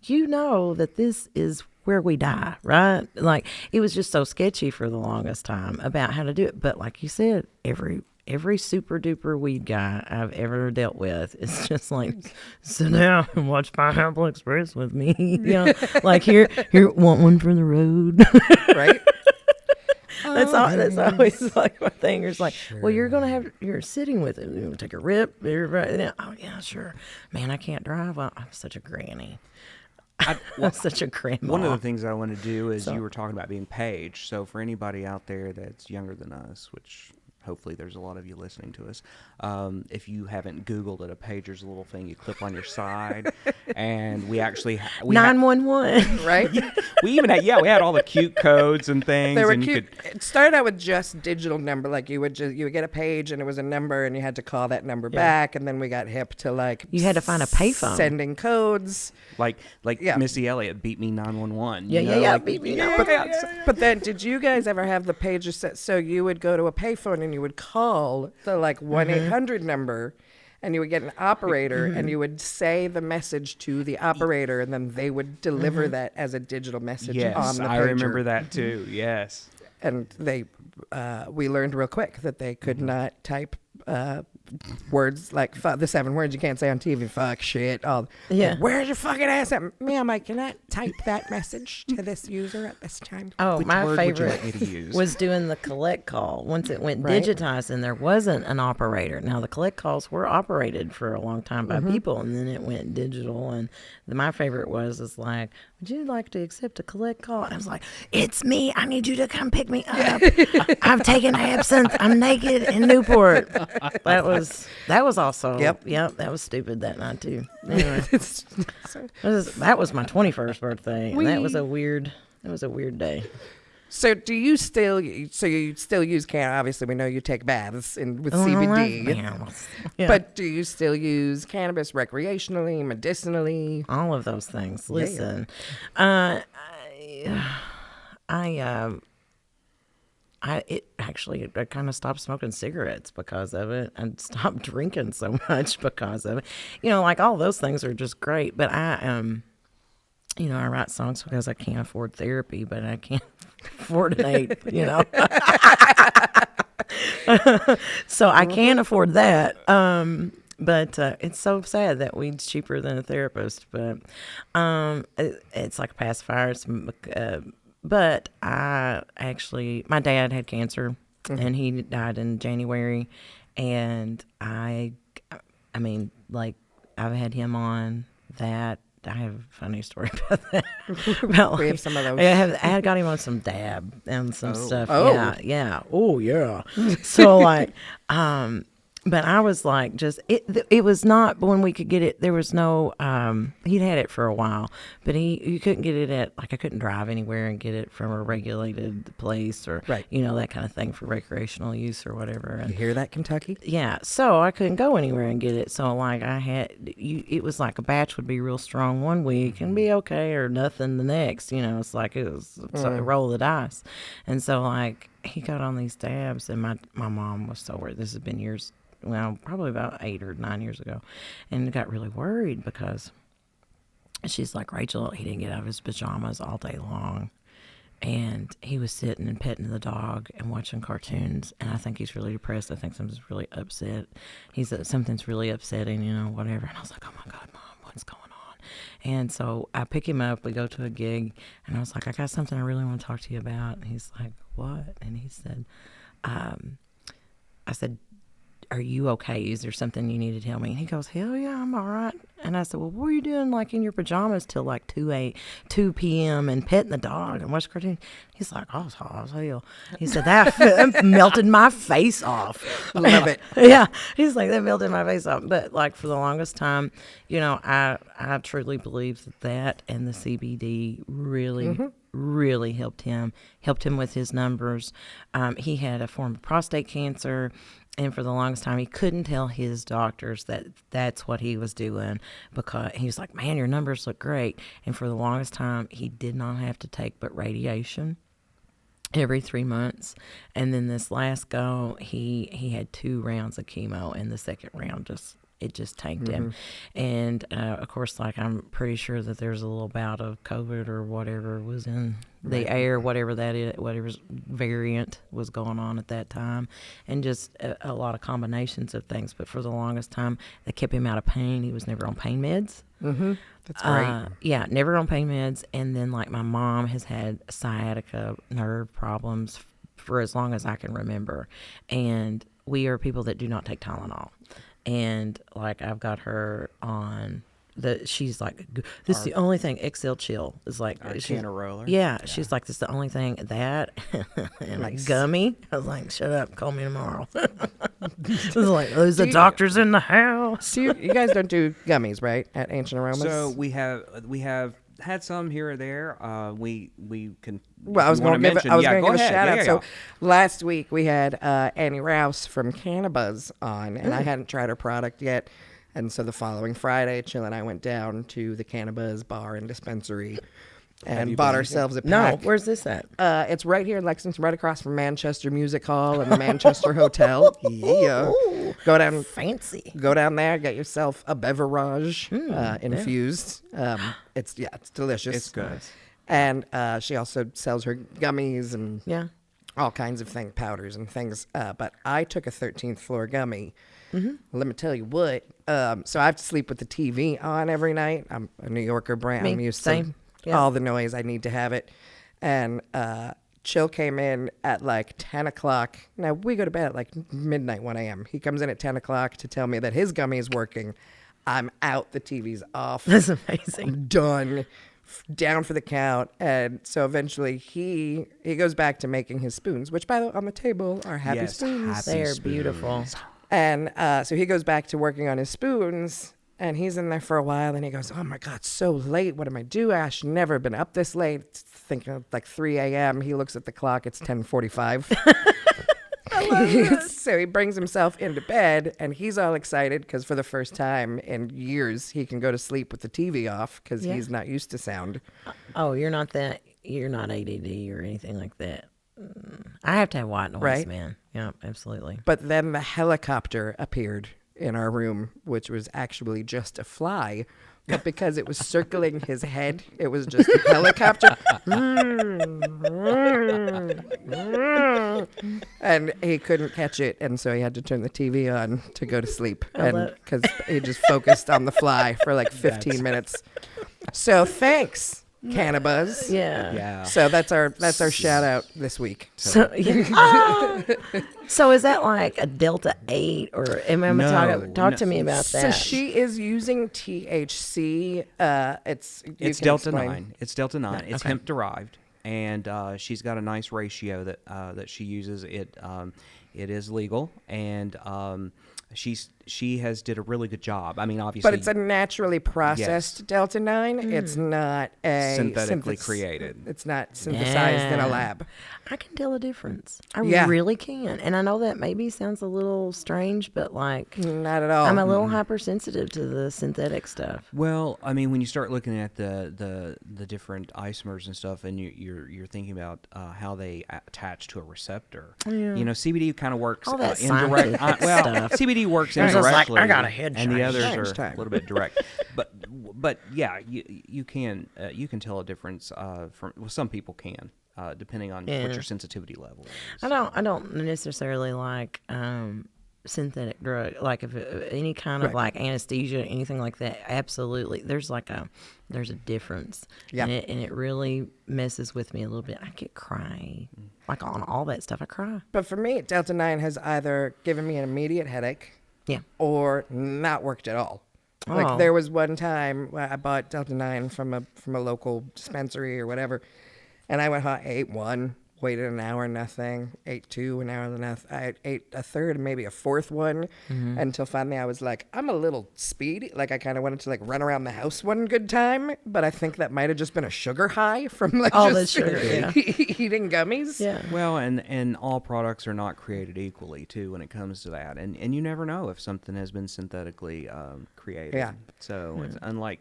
you know that this is where we die, right? Like, it was just so sketchy for the longest time about how to do it. But like you said, every super duper weed guy I've ever dealt with is just like, sit down and watch Pineapple Express with me. Like here, want one for the road. Right? That's always like my thing. It's like, well, you're sitting with it. You take a rip. Oh yeah, sure. Man, I can't drive. I'm such a granny. I'm such a grandma. One of the things I want to do is So- you were talking about being paged. So for anybody out there that's younger than us, which hopefully there's a lot of you listening to us, if you haven't Googled it, a pager's a little thing you clip on your side, and we actually 911. Right? we even had we had all the cute codes and things, They were and you cute. could It started out with just digital number. Like you would get a page and it was a number and you had to call that number back. And then we got hip to like You had to find a payphone. sending codes. like Yeah. Missy Elliott beat me 911. Yeah, you yeah, know, yeah. like, Beat me But, up. but then, did you guys ever have the pager set? So you would go to a payphone and you would call the like 1-800 number, and you would get an operator, and you would say the message to the operator, and then they would deliver that as a digital message on Yes, the pager. I remember that too. Yes. And we learned real quick that they could not type words like the 7 words you can't say on TV. Fuck, shit. All. Yeah. Where's your fucking ass at? Ma'am, I cannot type that message to this user at this time. Oh, Which my word would you favorite like me to use? was doing the collect call. Once it went Right. digitized and there wasn't an operator. Now, the collect calls were operated for a long time by people, and then it went digital. And my favorite was like, would you like to accept a collect call? And I was like, it's me. I need you to come pick me up. I've taken absinthe. I'm naked in Newport. That was also, Yep. that was stupid that night, too. Anyway, that was my 21st birthday. And that was a weird day. So you still use cannabis? Obviously, we know you take baths with Oh, CBD. Yeah. But do you still use cannabis recreationally, medicinally? All of those things. Yeah. Listen, I kind of stopped smoking cigarettes because of it, and stopped drinking so much because of it. Like all those things are just great. But I write songs because I can't afford therapy, but I can't afford an aid. So I can't afford that. But it's so sad that weed's cheaper than a therapist. But it's like a pacifier. But my dad had cancer, and he died in January, and I've had him on that. I have a funny story about that. We have some of those. I had got him on some dab and some stuff. Oh. Yeah. Oh, yeah. So but I was like, it was not when we could get it. There was no, he'd had it for a while, but you couldn't get it at, I couldn't drive anywhere and get it from a regulated place or, Right. that kind of thing for recreational use or whatever. And You hear that, Kentucky? yeah, so I couldn't go anywhere and get it. So it was like a batch would be real strong one week and be okay or nothing the next. It's like it was a roll of the dice. And so he got on these dabs, and my mom was so worried. This has been years. Well, probably about 8 or 9 years ago, and got really worried because she's like, Rachel, he didn't get out of his pajamas all day long, and he was sitting and petting the dog and watching cartoons, and I think he's really depressed. I think something's really upset. Something's really upsetting, whatever. And I was like, oh my God, Mom, what's going on? And so I pick him up. We go to a gig, and I was like, I got something I really want to talk to you about. And he's like, what? And he said, I said, are you okay? Is there something you need to tell me? And he goes, hell yeah, I'm all right. And I said, well, what were you doing in your pajamas till 2 p.m. and petting the dog and watching cartoons? He's like, oh, it's hot as hell. He said, that melted my face off. Love it. Yeah. He's like, that melted my face off. But for the longest time, I truly believe that and the CBD really helped him with his numbers. He had a form of prostate cancer. And for the longest time, he couldn't tell his doctors that that's what he was doing, because he was like, man, your numbers look great. And for the longest time, he did not have to take but radiation every 3 months. And then this last go, he had 2 rounds of chemo, and the second round just tanked him. And of course, I'm pretty sure that there's a little bout of COVID or whatever was in the air, whatever that is, whatever variant was going on at that time, and just a lot of combinations of things. But for the longest time, they kept him out of pain. He was never on pain meds. That's great. Yeah, never on pain meds. And then my mom has had sciatica nerve problems for as long as I can remember. And we are people that do not take Tylenol. And I've got her on she's like, this is the only thing. XL Chill is Cannalachia. Yeah, she's like, this is the only thing that and gummy. I was like, shut up, call me tomorrow. It was like, there's the doctors in the house. So you guys don't do gummies, right? At Ancient Aromas. So we have had some here or there. We can. Well, I was going to give a shout out. Yeah. So last week we had Annie Rouse from Cannabis on, and I hadn't tried her product yet. And so the following Friday, Chill and I went down to the Cannabis bar and dispensary and bought ourselves a pack. No, where's this at? It's right here in Lexington, right across from Manchester Music Hall and the Manchester Hotel. Yeah. Go down. Fancy. Go down there, get yourself a beverage infused. It's delicious. It's good. And she also sells her gummies and Yeah. all kinds of powders and things. But I took a 13th floor gummy. Let me tell you what. So I have to sleep with the TV on every night. I'm a New Yorker brand. I'm used to all the noise. I need to have it. And Chill came in at 10 o'clock. Now, we go to bed at midnight, 1 a.m. He comes in at 10 o'clock to tell me that his gummy is working. I'm out. The TV's off. That's amazing. I'm done. Down for the count. And so eventually he goes back to making his spoons, which by the way, on the table are happy spoons. They're beautiful. And so he goes back to working on his spoons, and he's in there for a while, and he goes, oh my God, it's so late. What am I doing? I should never have been up this late. It's thinking 3 a.m. He looks at the clock. It's 10:45. So he brings himself into bed, and he's all excited because for the first time in years, he can go to sleep with the TV off because he's not used to sound. Oh, you're not ADD or anything like that. I have to have white noise, Right. man. Yeah, absolutely. But then the helicopter appeared in our room, which was actually just a fly. But because it was circling his head, it was just a helicopter. And he couldn't catch it, and so he had to turn the TV on to go to sleep. And because he just focused on the fly for like 15 minutes. So thanks, Cannabis. Yeah. Yeah. So that's our shout out this week. So yeah. Ah! So is that like a Delta 8 or No, talk to me about that? So she is using THC. It's Delta 9. It's Delta 9. It's okay. hemp derived, and she's got a nice ratio that she uses. It is legal, and she has did a really good job. I mean, obviously, But it's a naturally processed Yes. Delta 9. It's not a synthetically created. It's not synthesized in a Yeah. lab. I can tell a difference. I Yeah. really can. And I know that maybe sounds a little strange, but like Not at all. I'm a little hypersensitive to the synthetic stuff. Well, I mean, when you start looking at the different isomers and stuff, and you're thinking about how they attach to a receptor, you know, CBD kind of works All that indirect. scientific Well, stuff. CBD works It's just like, indirectly, I got a head and the change. others Change are time. a little bit direct. But yeah, you can tell a difference from. Well, some people can. Depending on what your sensitivity level is. I don't necessarily like synthetic drug, like if any kind of Right. like anesthesia, anything like that. Absolutely, there's a difference. Yeah. And it really messes with me a little bit. I get cry, like on all that stuff. I cry. But for me, Delta 9 has either given me an immediate headache Yeah. or not worked at all. Oh. Like there was one time where I bought Delta 9 from a local dispensary or whatever, and I went home, ate one, waited an hour, nothing, ate two, an hour, nothing. I ate a third, maybe a fourth one, until finally I was like, I'm a little speedy. Like I kind of wanted to like run around the house one good time, but I think that might have just been a sugar high from like All just the sugar, yeah. eating gummies. Yeah. Well, and all products are not created equally too when it comes to that, and you never know if something has been synthetically created. Yeah. So it's unlike.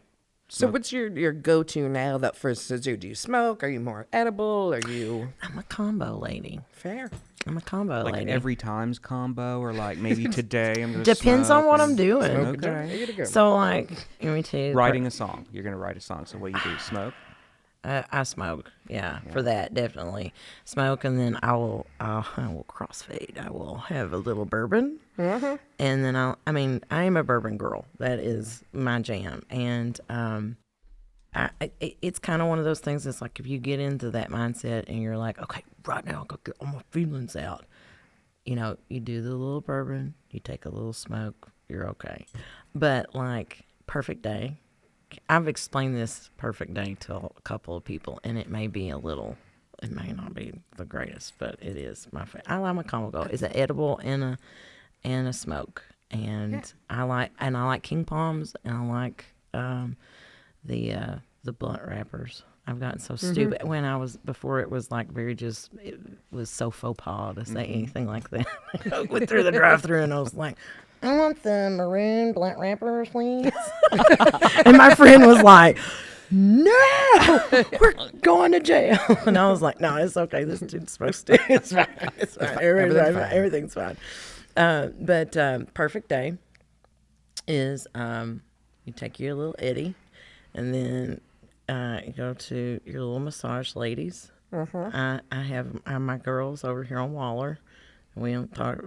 So what's your go-to now that first to do? Do you smoke? Are you more edible? Are you I'm a combo lady. fair? I'm a combo Like lady. every time's combo, or like maybe today I'm gonna Depends on smoke what and- I'm doing. Smoke a Okay. joint, you gotta go. So like, let me tell you, Writing a song. You're gonna write a song. So what you do? Smoke. I smoke, yeah, for that definitely smoke, and then I will crossfade. I will have a little bourbon, and then I am a bourbon girl. That is my jam, and it's kind of one of those things. It's like if you get into that mindset and you're like, okay, right now I'll go get all my feelings out. You know, you do the little bourbon, you take a little smoke, you're okay. But like Perfect Day. I've explained this Perfect Day to a couple of people, and it may not be the greatest, but it is my favorite. I like my combo go. It's an edible and a smoke, and I like King Palms, and I like the blunt wrappers. I've gotten so stupid before it was like it was so faux pas to say anything like that. I went through the drive-thru and I was like, I want the maroon blunt wrappers, please. And my friend was like, no, we're going to jail. And I was like, no, it's okay. This dude's supposed to. It's fine. It's fine. Everything's fine. But Perfect Day is you take your little Eddie, and then you go to your little massage ladies. I have my girls over here on Waller. We don't talk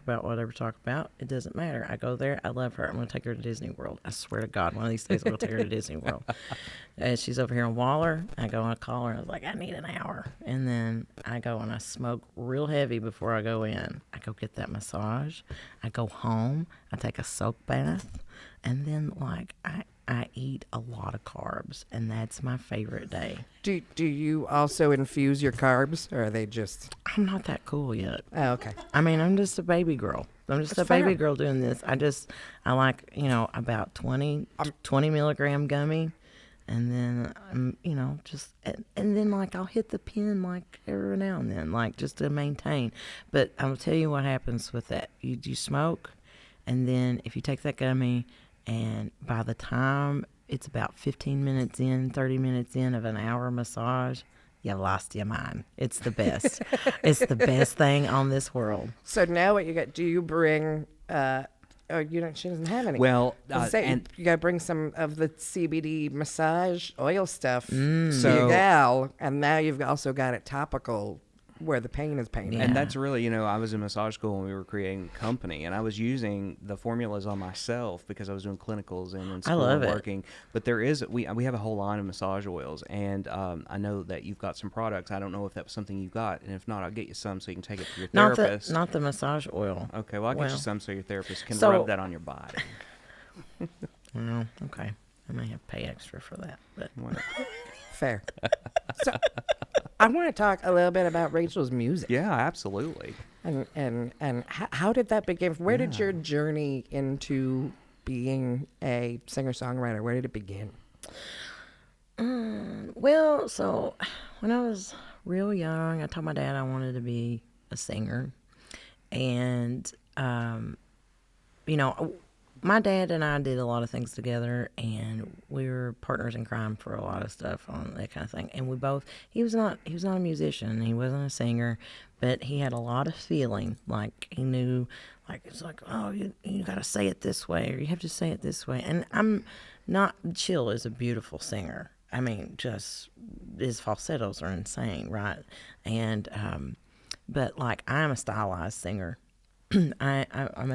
about whatever talk about. It doesn't matter. I go there. I love her. I'm going to take her to Disney World. I swear to God, one of these days I'm going to take her to Disney World. And she's over here on Waller. I go and I call her. I was like, I need an hour. And then I go and I smoke real heavy before I go in. I go get that massage. I go home. I take a soak bath. And then, like, I eat a lot of carbs, and that's my favorite day. Do you also infuse your carbs, or are they just? I'm not that cool yet. Oh, okay. I mean, I'm just a baby girl. I'm just That's a baby fair. girl doing this. I like, about 20 milligram gummy. And then, and then like I'll hit the pen like every now and then, like just to maintain. But I'll tell you what happens with that. You smoke, and then if you take that gummy, and by the time it's about 15 minutes in, 30 minutes in of an hour massage, you lost your mind. It's the best. It's the best thing on this world. So now what you got? Do you bring? Oh, you don't. She doesn't have any. Well, and you got to bring some of the CBD massage oil stuff to So- your gal, and now you've also got it topical where the pain is pain. Yeah. And that's really, I was in massage school when we were creating a company, and I was using the formulas on myself because I was doing clinicals and in school love and it. working. But there is, we have a whole line of massage oils, and I know that you've got some products. I don't know if that was something you got, and if not, I'll get you some so you can take it to your therapist. Not the massage oil. Okay, well, I'll get you Well, some so your therapist can so- rub that on your body. Well, okay. I may have to pay extra for that, but Whatever. Fair. So I want to talk a little bit about Rachel's music. Yeah, absolutely. And how did that begin? Where did your journey into being a singer-songwriter, where did it begin? well, so when I was real young, I told my dad I wanted to be a singer, and my dad and I did a lot of things together, and we were partners in crime for a lot of stuff on that kind of thing. And he was not a musician, he wasn't a singer, but he had a lot of feeling. Like he knew, like it's like, oh, you got to say it this way, or you have to say it this way. And I'm not. Chill is a beautiful singer. I mean, just his falsettos are insane, right? And but like I'm a stylized singer. I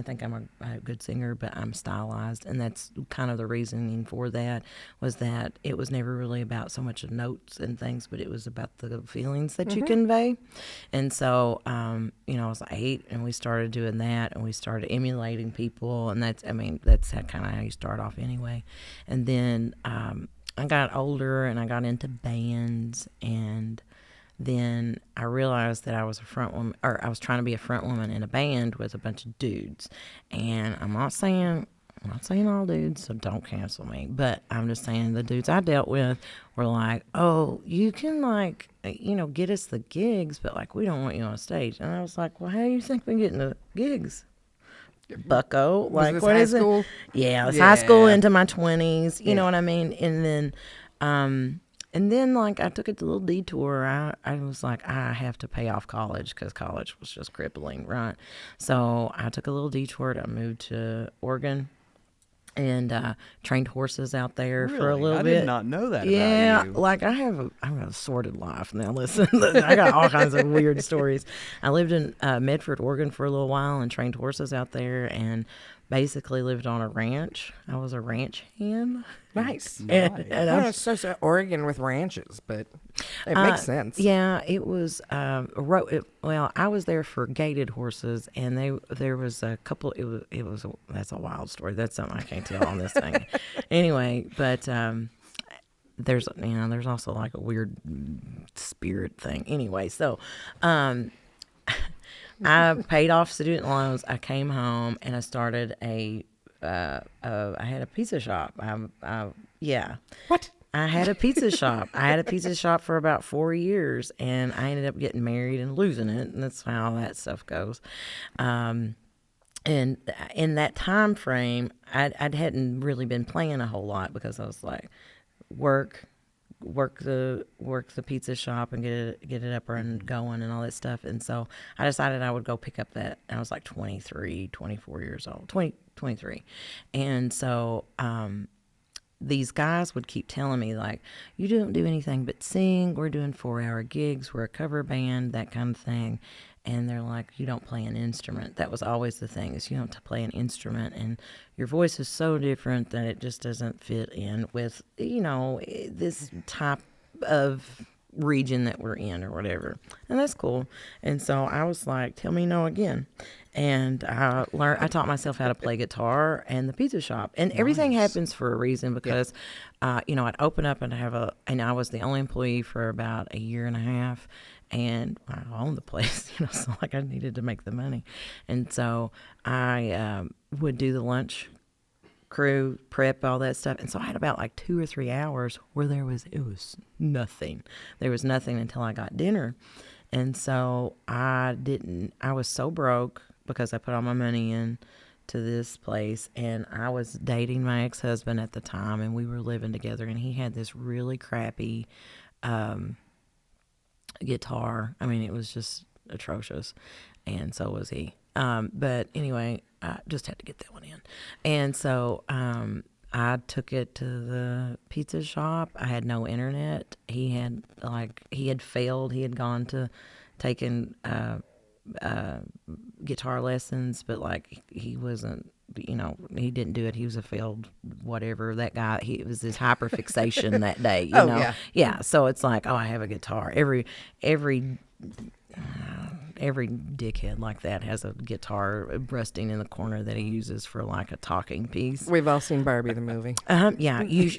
think I'm a good singer, but I'm stylized, and that's kind of the reasoning for that, was that it was never really about so much of notes and things, but it was about the feelings that you convey. And so, I was 8, and we started doing that, and we started emulating people, and that's kind of how you start off anyway. And then I got older, and I got into bands, and then I realized that I was I was trying to be a front woman in a band with a bunch of dudes. And I'm not saying all dudes, so don't cancel me, but I'm just saying the dudes I dealt with were like, oh, you can get us the gigs, but like we don't want you on stage. And I was like, well, how do you think we get into gigs, bucko? Like, this what high is school? it? Yeah, it's high school Yeah. into my 20s. You know what I mean? And then, like, I took a little detour. I was like, I have to pay off college because college was just crippling, right? So I took a little detour. I moved to Oregon and trained horses out there for a Really? little I bit. did not know that Yeah, about you. like I have a sordid life. Now listen, I got all kinds of weird stories. I lived in Medford, Oregon for a little while and trained horses out there, and basically lived on a ranch. I was a ranch hand. Nice. And I I'm don't know, so Oregon with ranches, but it makes sense. Yeah, it was. Well, I was there for gaited horses, and there was a couple. That's a wild story. That's something I can't tell on this thing. Anyway, but there's also like a weird spirit thing. Anyway, so I paid off student loans. I came home and I started I had a pizza shop. Yeah. What? I had a pizza shop. I had a pizza shop for about 4 years, and I ended up getting married and losing it, and that's how that stuff goes. And in that time frame, I hadn't really been playing a whole lot because I was like, work the pizza shop and get it up and going and all that stuff. And so I decided I would go pick up that. I was like 24 years old, 23. And so these guys would keep telling me, like, you don't do anything but sing. We're doing 4-hour gigs. We're a cover band, that kind of thing. And they're like, you don't play an instrument. That was always the thing, is you don't play an instrument. And your voice is so different that it just doesn't fit in with, this type of region that we're in or whatever. And that's cool. And so I was like, tell me no again. And I taught myself how to play guitar and the pizza shop. And everything happens for a reason because, I'd open up and and I was the only employee for about a year and a half. And I owned the place, so like I needed to make the money. And so I would do the lunch crew, prep, all that stuff. And so I had about like 2 or 3 hours where it was nothing. There was nothing until I got dinner. And so I was so broke because I put all my money in to this place, and I was dating my ex-husband at the time, and we were living together, and he had this really crappy guitar. I mean, it was just atrocious, and so was he. But anyway, I just had to get that one in, and so I took it to the pizza shop. I had no internet. He had failed. He had gone to taking guitar lessons, but like he wasn't. He didn't do it. He was a failed whatever. That guy, it was his hyperfixation that day, you know? Yeah. So it's like, oh, I have a guitar. Every dickhead like that has a guitar rusting in the corner that he uses for like a talking piece. We've all seen Barbie the movie. Yeah. He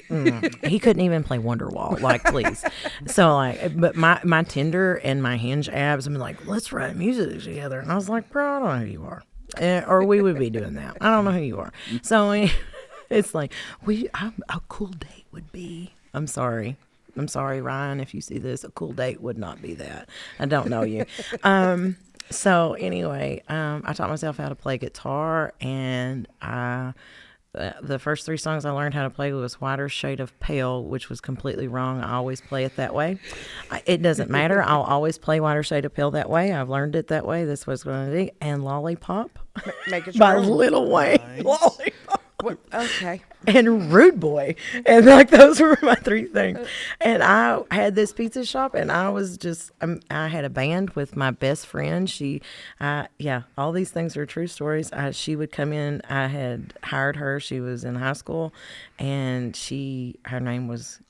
couldn't even play Wonderwall. Like, please. So like, but my Tinder and my Hinge apps, I'm like, let's write music together. And I was like, bro, I don't know who you are. Or we would be doing that. I don't know who you are. So it's like a cool date would be. I'm sorry, Ryan, if you see this. A cool date would not be that. I don't know you. So anyway, I taught myself how to play guitar, and the first 3 songs I learned how to play was Whiter Shade of Pale, which was completely wrong. I always play it that way. It doesn't matter. I'll always play Whiter Shade of Pale that way. I've learned it that way. That's what it's going to be. And Lollipop Make it by true. Little Wayne. Nice. Lollipop. What? Okay. And Rude Boy. And like those were my 3 things. And I had this pizza shop, and I was just, I had a band with my best friend. All these things are true stories. She would come in. I had hired her. She was in high school, and her name was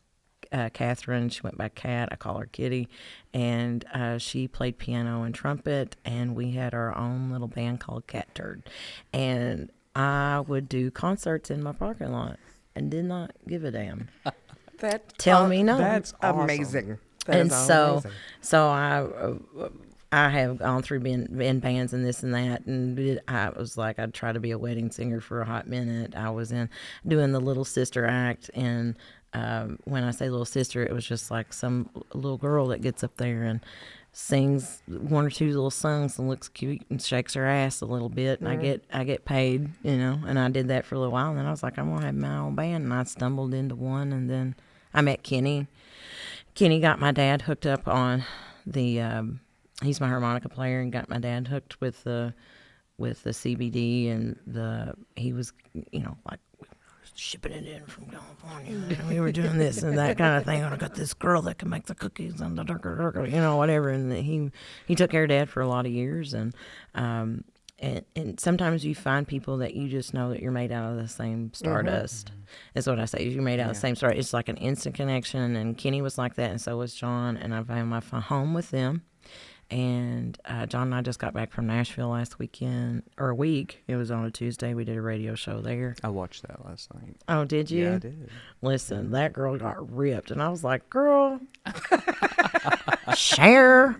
Catherine. She went by Cat. I call her Kitty. And she played piano and trumpet, and we had our own little band called Cat Turd. And I would do concerts in my parking lot and did not give a damn. Tell me no. That's awesome. amazing. And Amazing. so I have gone through being in bands and this and that, and I was like, I'd try to be a wedding singer for a hot minute. I was doing the Little Sister act, and when I say Little Sister, it was just like some little girl that gets up there and sings 1 or 2 little songs and looks cute and shakes her ass a little bit, and I get paid, and I did that for a little while, and then I was like, I'm gonna have my own band, and I stumbled into one, and then I met Kenny. Kenny got my dad hooked up on the he's my harmonica player, and got my dad hooked with the CBD, and he was like shipping it in from California, and we were doing this and that kind of thing. And I got this girl that can make the cookies and the darker, whatever. And he took care of Dad for a lot of years, and sometimes you find people that you just know that you're made out of the same stardust. That's what I say. You're made out of the same stardust. It's like an instant connection, and Kenny was like that, and so was John. And I found my home with them. And John and I just got back from Nashville last weekend, or a week. It was on a Tuesday. We did a radio show there. I watched that last night. Oh, did you? Yeah, I did. Listen, that girl got ripped, and I was like, girl, share.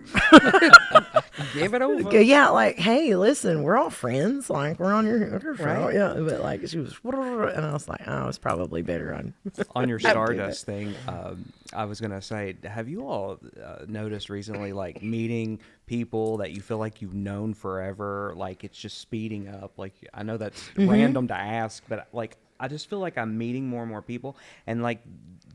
Give it over. Yeah, like, hey, listen, we're all friends. Like, we're on your show. Right. Yeah, but like, she was, and I was like, oh, it's probably better On your Stardust thing, I was going to say, have you all noticed recently, like, meeting people that you feel like you've known forever? Like, it's just speeding up. Like, I know that's random to ask, but, like, I just feel like I'm meeting more and more people. And, like,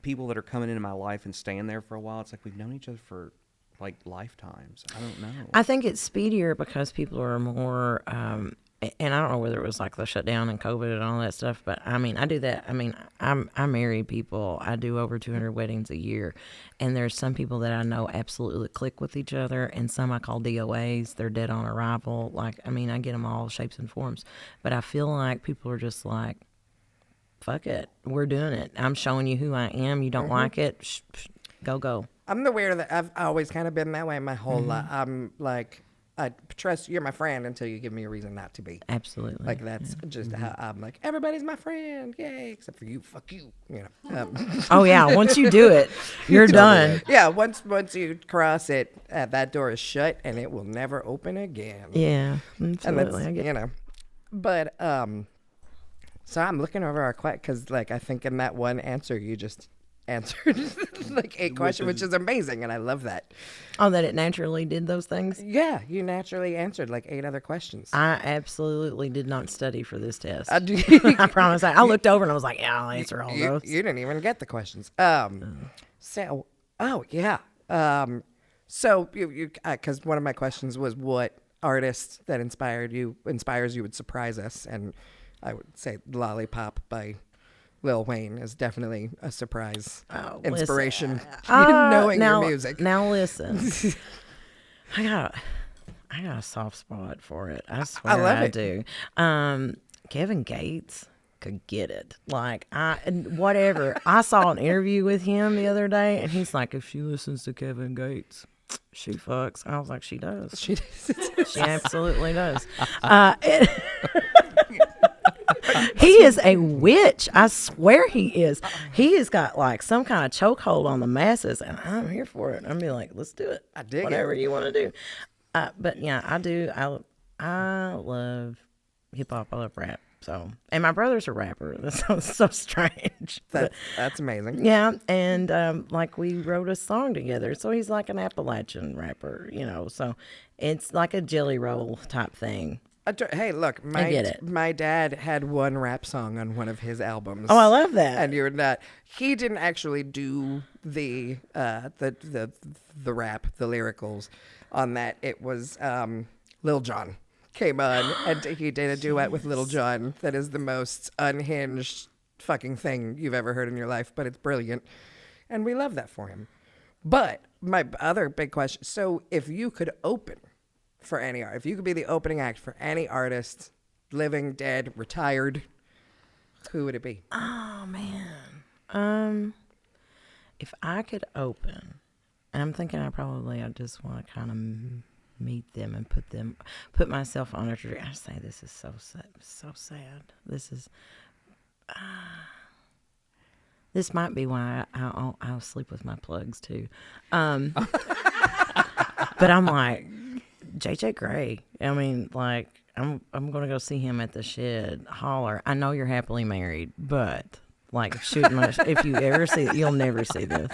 people that are coming into my life and staying there for a while, it's like we've known each other for, like, lifetimes. I don't know. I think it's speedier because people are more, and I don't know whether it was like the shutdown and COVID and all that stuff, but I mean, I do that. I mean, I marry people. I do over 200 weddings a year, and there's some people that I know absolutely click with each other, and some I call DOAs. They're dead on arrival. Like, I mean, I get them all shapes and forms, but I feel like people are just like, fuck it, we're doing it. I'm showing you who I am. You don't like it? Go. I'm the weirdo that I've always kind of been that way my whole life. I'm like, I trust you're my friend until you give me a reason not to be. Absolutely. Like, that's just how I'm like, everybody's my friend. Yay. Except for you. Fuck you. You know. Oh, yeah. Once you do it, you're done. Yeah. Once you cross it, that door is shut and it will never open again. Yeah. And Absolutely. that's, I get you know, but, so I'm looking over our question because, like, I think in that one answer you just answered like 8 questions, which is amazing, and I love that. Oh, that it naturally did those things? Yeah, you naturally answered like 8 other questions. I absolutely did not study for this test. I do- I promise. I looked over and I was like, yeah, I'll answer all you, those. you didn't even get the questions. So, oh yeah. So you because one of my questions was what artist that inspires you would surprise us, and I would say Lollipop by Lil Wayne is definitely a surprise inspiration. Knowing now, your music. Now listen, I got a soft spot for it. I swear love I it. do. Kevin Gates could get it. Like whatever. I saw an interview with him the other day, and he's like, if she listens to Kevin Gates, she fucks. I was like, she does. She She absolutely does. He is a witch. I swear he is. He has got like some kind of chokehold on the masses, and I'm here for it. I'm be like, let's do it. I dig Whatever it. you want to do. But yeah, I do. I love hip hop. I love rap. So, and my brother's a rapper. That sounds so strange. That's amazing. Yeah, and like we wrote a song together. So he's like an Appalachian rapper, So it's like a jelly roll type thing. Hey, look, I get it. my dad had one rap song on one of his albums. Oh, I love that. And you're not. He didn't actually do the rap, the lyricals on that. It was Lil Jon came on and he did a duet with Lil Jon that is the most unhinged fucking thing you've ever heard in your life, but it's brilliant, and we love that for him. But my other big question: so if you could open for any art, if you could be the opening act for any artist, living, dead, retired, who would it be? Oh man. If I could open, and I'm thinking I just want to kind of meet them and put myself on a trajectory. I say this is so sad. This might be why I'll sleep with my plugs too. But I'm like, JJ Gray. I mean, like, I'm gonna go see him at the Shed. Holler. I know you're happily married, but like, if you ever see it, you'll never see this.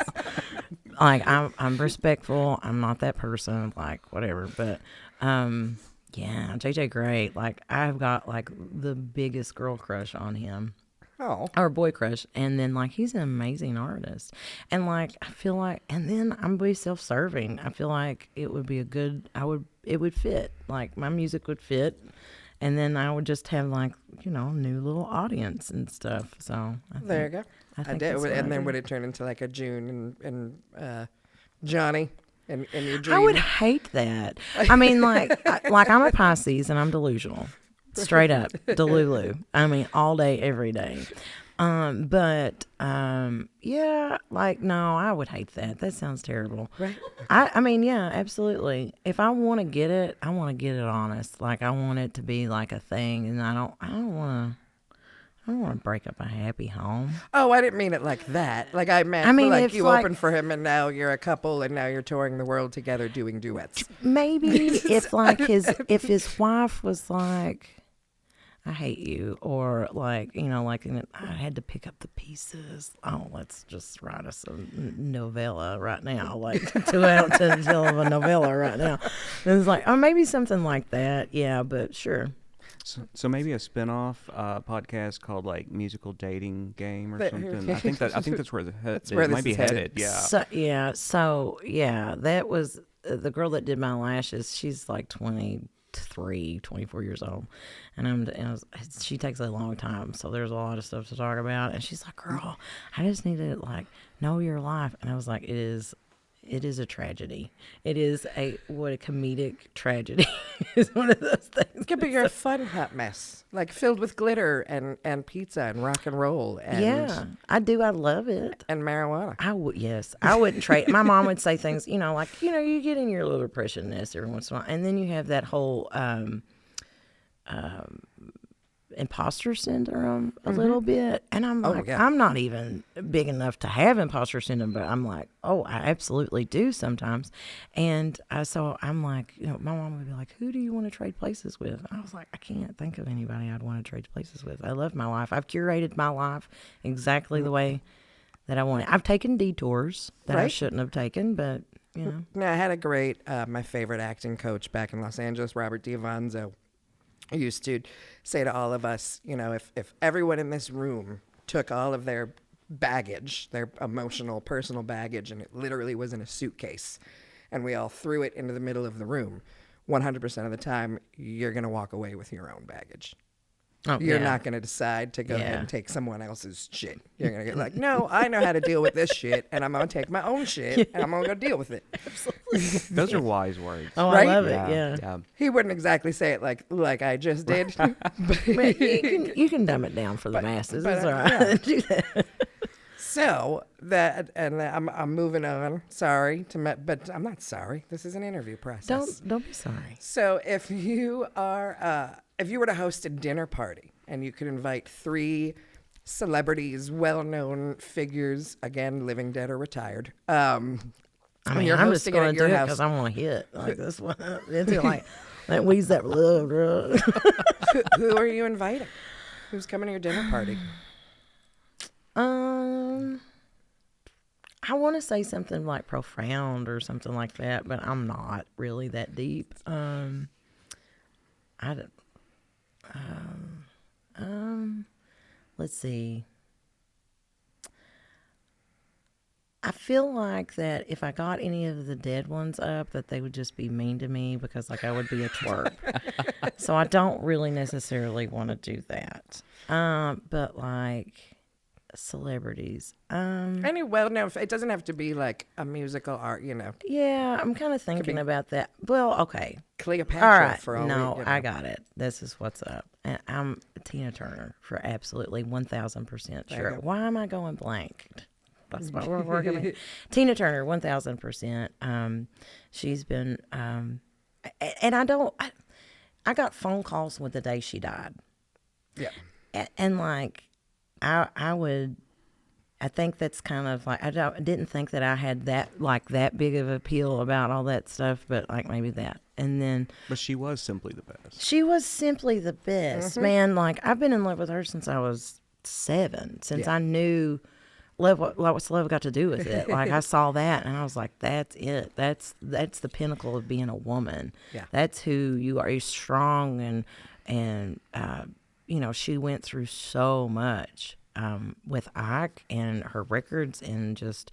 Like, I'm respectful. I'm not that person. Like, whatever. But yeah, JJ Gray. Like, I've got like the biggest girl crush on him. Oh, Or boy crush. And then like he's an amazing artist. And like I feel like, and then I'm be self-serving. I feel like it would be it would fit. Like my music would fit. And then I would just have like, new little audience and stuff. So there you go. I think did. that's what And I then do. would it turn into like a June and Johnny in your dream? I would hate that. I mean, like I'm a Pisces and I'm delusional, straight up Delulu. I mean, all day, every day. Yeah, like no, I would hate that. That sounds terrible. Right. I mean, yeah, absolutely. If I want to get it, I want to get it honest. Like I want it to be like a thing, and I don't want to break up a happy home. Oh, I didn't mean it like that. Like I meant, like if, you like- opened for him and now you're a couple and now you're touring the world together doing duets. Maybe if like if his wife was like, I hate you, or like I had to pick up the pieces. Oh, let's just write us a novella right now, like 2 hours until of a novella right now. And it's like, oh, maybe something like that. Yeah, but sure. So maybe a spin-off podcast called like Musical Dating Game or something. I think that's where it might be headed. Yeah. So that was the girl that did my lashes. She's like 23, 24 years old, and she takes a long time. So there's a lot of stuff to talk about. And she's like, "Girl, I just need to like know your life." And I was like, It is a tragedy. It is a comedic tragedy. It's one of those things. Yeah, but you're a fun hot mess, like filled with glitter and pizza and rock and roll and Yeah, I do. I love it. and marijuana. Yes, I wouldn't trade. My mom would say things, like, you get in your little depression nest every once in a while. And then you have that whole imposter syndrome a little bit. And I'm like, yeah. I'm not even big enough to have imposter syndrome, but I'm like, oh, I absolutely do sometimes. And so I'm like, my mom would be like, who do you want to trade places with? And I was like, I can't think of anybody I'd want to trade places with. I love my life. I've curated my life exactly the way that I want it. I've taken detours that I Right. shouldn't have taken, but, Now, I had a great, my favorite acting coach back in Los Angeles, Robert Diavanzo, used to say to all of us, if everyone in this room took all of their baggage, their emotional, personal baggage, and it literally was in a suitcase, and we all threw it into the middle of the room, 100% of the time, you're going to walk away with your own baggage. Oh, You're yeah. not going to decide to go ahead Yeah. and take someone else's shit. You're going to get like, no, I know how to deal with this shit, and I'm going to take my own shit, and I'm going to go deal with it. Those are wise words. Oh, Right? I love it. Yeah. He wouldn't exactly say it like I just did. But you can dumb it down for the masses. It's all right. yeah. Do that. So I'm moving on. Sorry but I'm not sorry. This is an interview process. Don't be sorry. So if you were to host a dinner party and you could invite 3 celebrities, well-known figures, again, living, dead, or retired. I mean, you're I'm just hosting it going at to your do it house. because I want to hit like this one. Into like that weeds that love drug. Who are you inviting? Who's coming to your dinner party? I want to say something like profound or something like that, but I'm not really that deep. I don't. Let's see. I feel like that if I got any of the dead ones up, that they would just be mean to me because like I would be a twerp. So I don't really necessarily want to do that. But like celebrities. Any well-known. It doesn't have to be like a musical art. Yeah, I'm kind of thinking about that. Well, okay. Cleopatra. All right. For all No, I got it. This is what's up. And I'm Tina Turner for absolutely 1,000% sure. Why am I going blank? That's what we're working on. Tina Turner, 1,000%. She's been, and I got phone calls with the day she died. Yeah. And like, I think that's kind of like, I didn't think that I had that big of appeal about all that stuff, but like maybe that. And then. But she was simply the best. She was simply the best, man. Like, I've been in love with her since I was 7, since I knew what's love got to do with it. Like, I saw that and I was like, that's it. That's the pinnacle of being a woman. Yeah. That's who you are. You're strong and she went through so much with Ike and her records and just,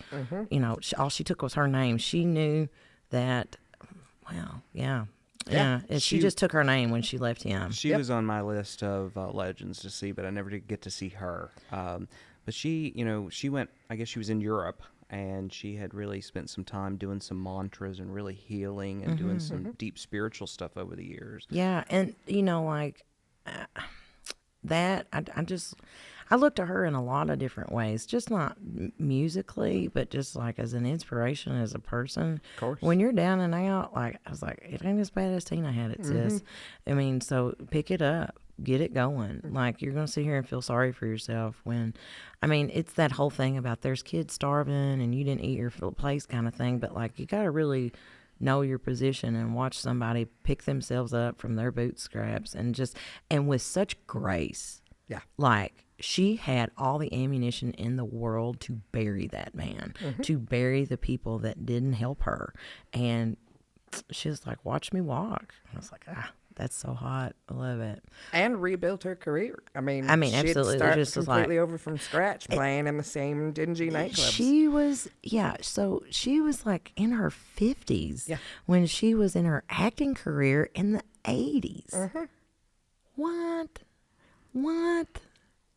all she took was her name. She knew that, well, yeah. Yeah, and she just took her name when she left him. She was on my list of legends to see, but I never did get to see her. But she went, I guess she was in Europe, and she had really spent some time doing some mantras and really healing and doing some deep spiritual stuff over the years. Yeah, and, that, I look to her in a lot of different ways, just not musically, but just like as an inspiration as a person. Of course. When you're down and out, like, I was like, it ain't as bad as Tina had it, sis. I mean, so pick it up, get it going. Like, you're going to sit here and feel sorry for yourself it's that whole thing about there's kids starving and you didn't eat your place kind of thing. But like, you got to really know your position and watch somebody pick themselves up from their bootstraps and with such grace. Yeah. Like, she had all the ammunition in the world to bury that man, to bury the people that didn't help her. And she was like, watch me walk. I was like, that's so hot. I love it. And rebuilt her career. I mean, absolutely. She'd start just was completely over from scratch, playing in the same dingy nightclubs. So she was like in her 50s Yeah. when she was in her acting career in the 80s. What?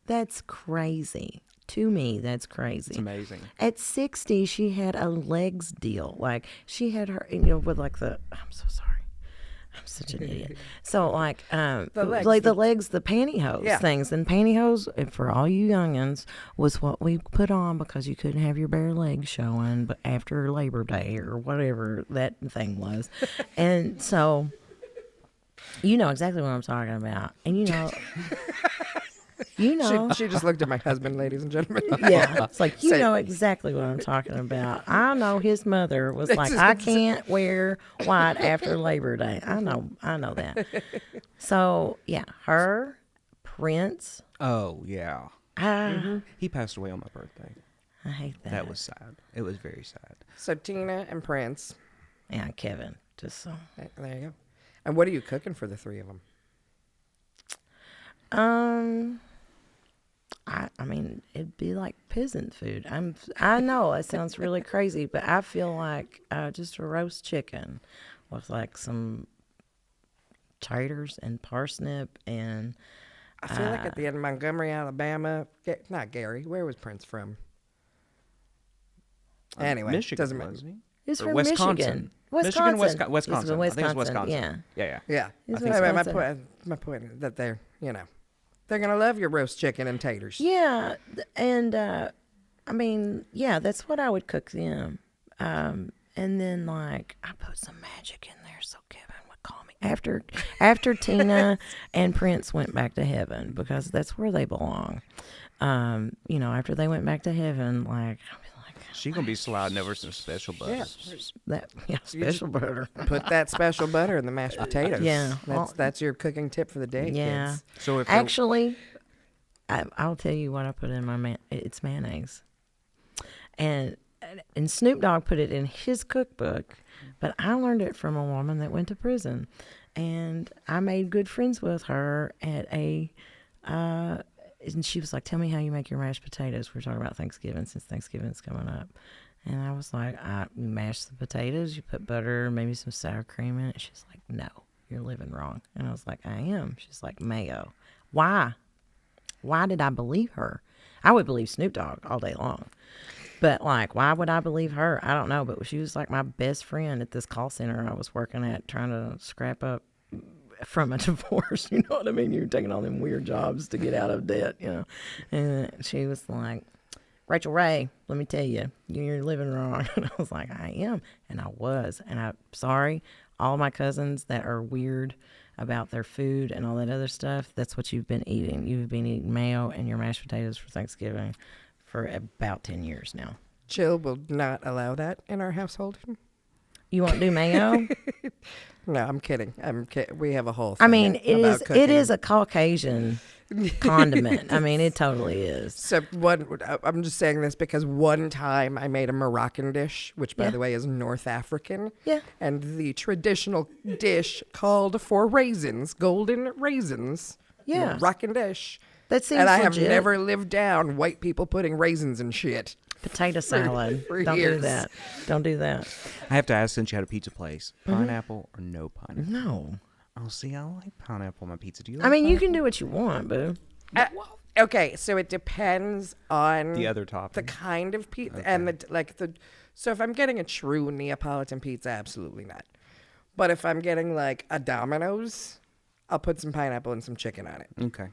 That's crazy. To me, that's crazy. It's amazing. At 60, she had a legs deal. Like, she had her, with like I'm so sorry. I'm such an idiot. So, like, the pantyhose things. And pantyhose, for all you youngins, was what we put on because you couldn't have your bare legs showing but after Labor Day or whatever that thing was. And so, you know exactly what I'm talking about. And She just looked at my husband, ladies and gentlemen. Yeah, it's like, you know exactly what I'm talking about. I know his mother was like, I can't wear white after Labor Day. I know that. So, yeah, her, Prince. Oh, yeah. He passed away on my birthday. I hate that. That was sad. It was very sad. So Tina and Prince. Yeah, Kevin. Just so. There you go. And what are you cooking for the 3 of them? I mean, it'd be like peasant food. I know it sounds really crazy, but I feel like just a roast chicken with like some taters and parsnip and I feel like at the end of Montgomery, Alabama, not Gary. Where was Prince from? Anyway, Michigan, doesn't matter. wasn't he? he's Or from Wisconsin. Michigan. Michigan, Wisconsin. Wisconsin. He's from I think it's Wisconsin, Wisconsin. Yeah. Yeah. He's I think my Wisconsin. point is that they're they're gonna love your roast chicken and taters. Yeah, and I mean, yeah, that's what I would cook them. And then like I put some magic in there so Kevin would call me after Tina and Prince went back to heaven because that's where they belong. After they went back to heaven, like I'll be like, She gonna be sliding over some special butter. special butter. Put that special butter in the mashed potatoes. Yeah. That's your cooking tip for the day, Yeah. kids. So if Actually, I'll tell you what I put in my it's mayonnaise. And Snoop Dogg put it in his cookbook, but I learned it from a woman that went to prison. And I made good friends with her at and she was like, tell me how you make your mashed potatoes. We're talking about Thanksgiving since Thanksgiving's coming up. And I was like, you mash the potatoes, you put butter, maybe some sour cream in it. She's like, no, you're living wrong. And I was like, I am. She's like, mayo. Why? Why did I believe her? I would believe Snoop Dogg all day long. But, like, why would I believe her? I don't know. But she was, like, my best friend at this call center I was working at trying to scrap up from a divorce. You know what I mean? You're taking all them weird jobs to get out of debt, And she was like, Rachel Ray, let me tell you, you're living wrong. And I was like, I am. And I was. And I'm sorry, all my cousins that are weird about their food and all that other stuff, that's what you've been eating. You've been eating mayo and your mashed potatoes for Thanksgiving for about 10 years now. Jill will not allow that in our household. You won't do mayo? No, I'm kidding. We have a whole thing I mean, about it cooking. is a Caucasian condiment. I mean, it totally is. So I'm just saying this because one time I made a Moroccan dish, which by Yeah. the way is North African. Yeah. And the traditional dish called for raisins, golden raisins. Yeah. Moroccan dish. That seems And I have legit. never lived down white people putting raisins in shit. Potato salad. for Don't do years. that. Don't do that. I have to ask, since you had a pizza place, pineapple or no pineapple? No. Oh, see, I like pineapple on my pizza. Do you? Like I mean, you pineapple? can do what you want, boo. Okay, so it depends on The other the topping. kind of pizza and so if I'm getting a true Neapolitan pizza, absolutely not. But if I'm getting like a Domino's, I'll put some pineapple and some chicken on it. Okay.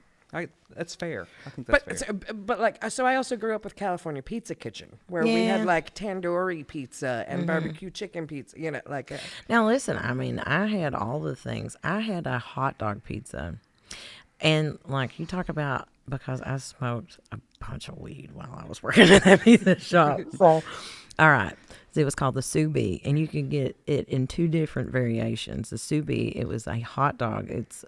That's fair. I think that's fair. So I also grew up with California Pizza Kitchen, where we Yeah. had like tandoori pizza and barbecue chicken pizza. Now, listen, I mean, I had all the things. I had a hot dog pizza. And, like, you talk about, because I smoked a bunch of weed while I was working at that pizza shop. So, all right. So it was called the sous vide, and you could get it in two different variations. The sous vide, it was a hot dog. It's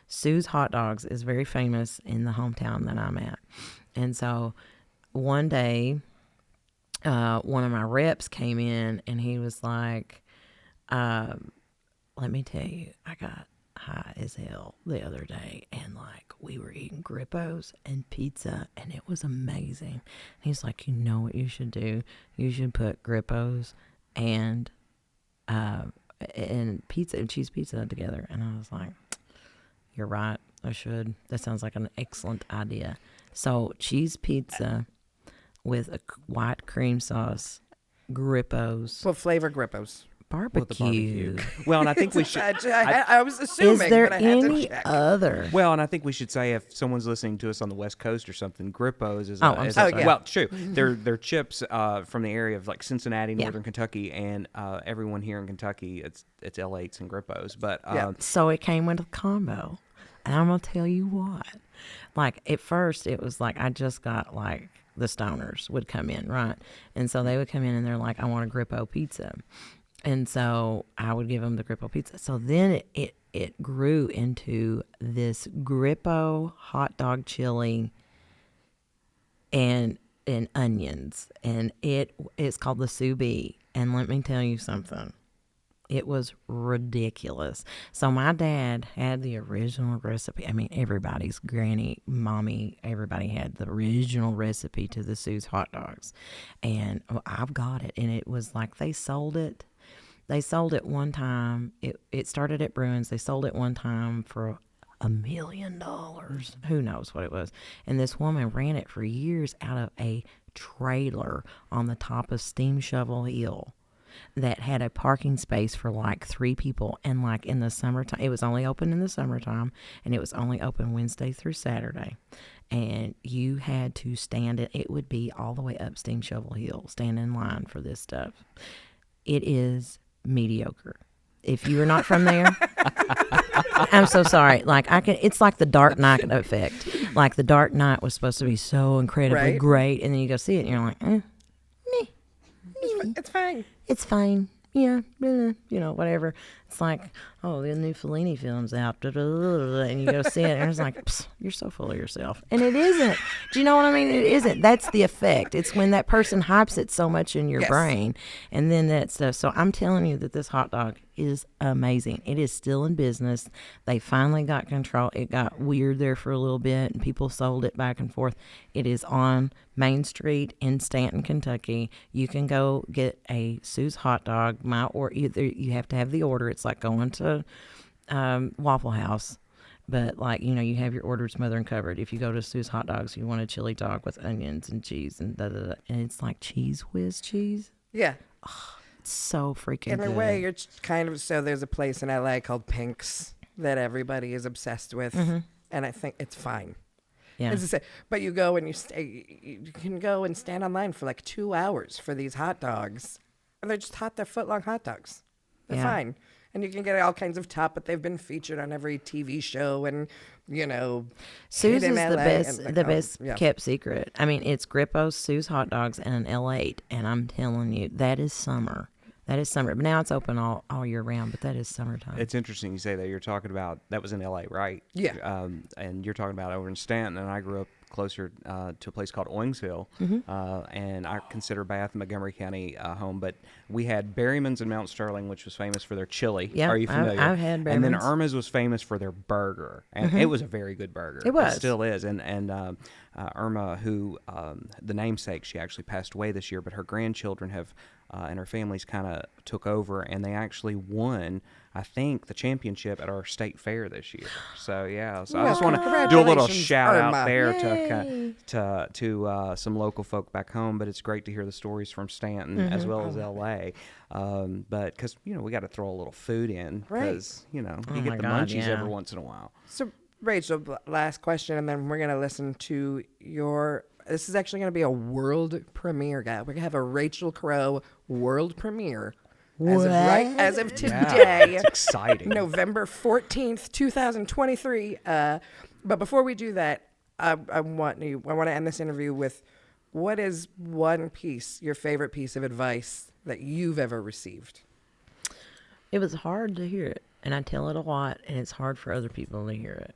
Sue's Hot Dogs is very famous in the hometown that I'm at. And so one day, one of my reps came in, and he was like, let me tell you, I got high as hell the other day, and like we were eating grippos and pizza, and it was amazing. He's like, you know what you should do? You should put grippos and pizza and cheese pizza together. And I was like, you're right, I should. That sounds like an excellent idea. So cheese pizza with a white cream sauce, grippos, What flavor Grippos? With the barbecue. Well, and I think we should. I was Is assuming, there but I had to any check. other? Well, and I think we should say, if someone's listening to us on the West Coast or something, Grippos is. Oh, I'm so sorry. Well, true. They're chips from the area of like Cincinnati, Yeah. Northern Kentucky, and everyone here in Kentucky, it's L8s and Grippos. But Yeah. So it came with a combo. And I'm going to tell you what. Like, at first, it was like I just got, like, the stoners would come in, right? And so they would come in and they're like, I want a Grippo pizza. And so I would give them the Grippo pizza. So then it grew into this Grippo hot dog chili and onions. And it's called the sous vide. And let me tell you something. It was ridiculous. So my dad had the original recipe. I mean, everybody's granny, mommy, everybody had the original recipe to the Sue's hot dogs. And I've got it. And it was like they sold it. They sold it one time. It started at Bruins. They sold it one time for $1 million. Who knows what it was. And this woman ran it for years out of a trailer on the top of Steam Shovel Hill that had a parking space for like 3 people. And like in the summertime, it was only open in the summertime, and it was only open Wednesday through Saturday. And you had to stand it would be all the way up Steam Shovel Hill, stand in line for this stuff. It is mediocre. If you're not from there, I'm so sorry. Like it's like the Dark Knight effect. Like the Dark Knight was supposed to be so incredibly great, and then you go see it, and you're like, meh. It's fine. It's fine. Yeah, whatever. It's like, oh, the new Fellini film's out, and you go see it, and it's like, you're so full of yourself. And it isn't. Do you know what I mean? It isn't. That's the effect. It's when that person hypes it so much in your brain, and then that stuff. So I'm telling you that this hot dog is amazing. It is still in business. They finally got control. It got weird there for a little bit, and people sold it back and forth. It is on Main Street in Stanton, Kentucky. You can go get a Sue's hot dog. Either you have to have the order. It's like going to Waffle House, but like you have your order smothered and covered. If you go to Sue's hot dogs, you want a chili dog with onions and cheese and and it's like cheese whiz cheese. Yeah. It's so freaking In good. a way, you're kind of, so there's a place in LA called Pink's that everybody is obsessed with, and I think it's fine. Yeah. As I say, but you go and you can go and stand online for like 2 hours for these hot dogs. And they're just they're foot-long hot dogs. They're fine. And you can get all kinds of but they've been featured on every TV show and, Sue's is LA the best kept secret. I mean, it's Grippo's, Sue's hot dogs, and an L8. And I'm telling you, that is summer. That is summer. But now it's open all year round, but that is summertime. It's interesting you say that. You're talking about, that was in LA, right? Yeah. And you're talking about over in Stanton, and I grew up closer to a place called Owensville, and I consider Bath and Montgomery County home. But we had Berryman's in Mount Sterling, which was famous for their chili. Yeah, Are you familiar? I've had Berryman's. And then Irma's was famous for their burger, and it was a very good burger. It was. It still is. And Irma, who the namesake, she actually passed away this year, but her grandchildren have and her families kind of took over, and they actually won, I think, the championship at our state fair this year. So yeah, so I just want to do a little shout out there to some local folk back home. But it's great to hear the stories from Stanton as well as LA. But because we got to throw a little food in because you get the munchies every once in a while. So Rachel, last question, and then we're gonna listen to your. This is actually going to be a world premiere, guy. We're going to have a Rachel Crowe world premiere as of today. It's exciting. November 14th, 2023. But before we do that, I want to end this interview with, what is one piece, your favorite piece of advice that you've ever received? It was hard to hear it, and I tell it a lot, and it's hard for other people to hear it.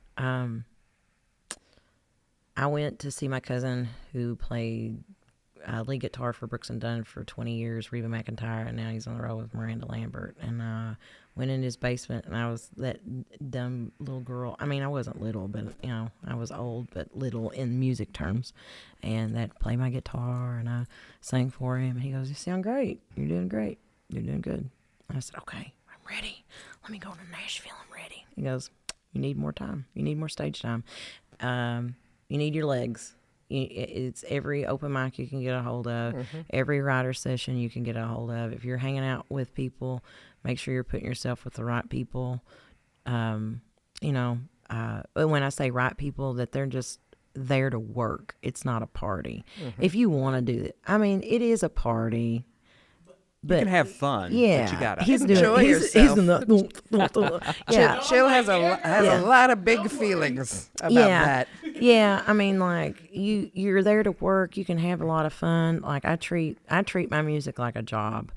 I went to see my cousin who played lead guitar for Brooks and Dunn for 20 years, Reba McEntire, and now he's on the road with Miranda Lambert. And went in his basement, and I was that dumb little girl. I mean, I wasn't little, but, I was old, but little in music terms. And that played my guitar, and I sang for him. And he goes, "You sound great. You're doing great. You're doing good." And I said, "Okay, I'm ready. Let me go to Nashville. I'm ready." He goes, "You need more time. You need more stage time. You need your legs. It's every open mic you can get a hold of, every writer session you can get a hold of. If you're hanging out with people, make sure you're putting yourself with the right people. But when I say right people, that they're just there to work. It's not a party. If you want to do it, I mean, it is a party. But you can have fun. Yeah, but you gotta enjoy yourself. He's in the yeah. Chill has a lot of big feelings about that. Yeah, I mean, like you're there to work. You can have a lot of fun. Like I treat my music like a job.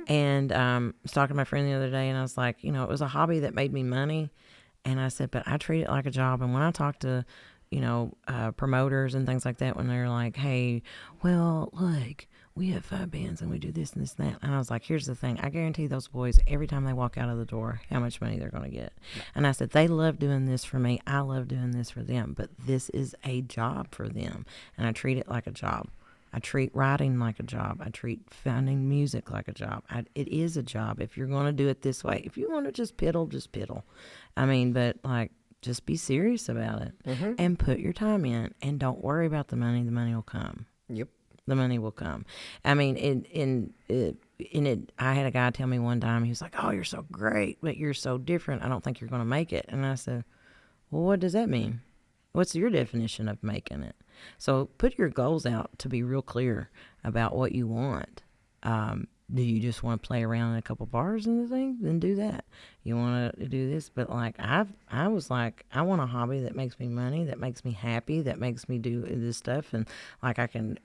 And I was talking to my friend the other day, and I was like, it was a hobby that made me money, and I said, but I treat it like a job. And when I talk to promoters and things like that, when they're like, "Hey, well, look, we have 5 bands and we do this and this and that. And I was like, here's the thing. I guarantee those boys, every time they walk out of the door, how much money they're going to get. And I said, they love doing this for me. I love doing this for them. But this is a job for them. And I treat it like a job. I treat writing like a job. I treat finding music like a job. It is a job if you're going to do it this way. If you want to just piddle, just piddle. I mean, but like, just be serious about it and put your time in and don't worry about the money. The money will come. Yep. The money will come. I mean, I had a guy tell me one time, he was like, oh, you're so great, but you're so different. I don't think you're going to make it. And I said, well, what does that mean? What's your definition of making it? So put your goals out to be real clear about what you want. Do you just want to play around in a couple bars and the thing? Then do that. You want to do this, but like I was like, I want a hobby that makes me money, that makes me happy, that makes me do this stuff, and like I can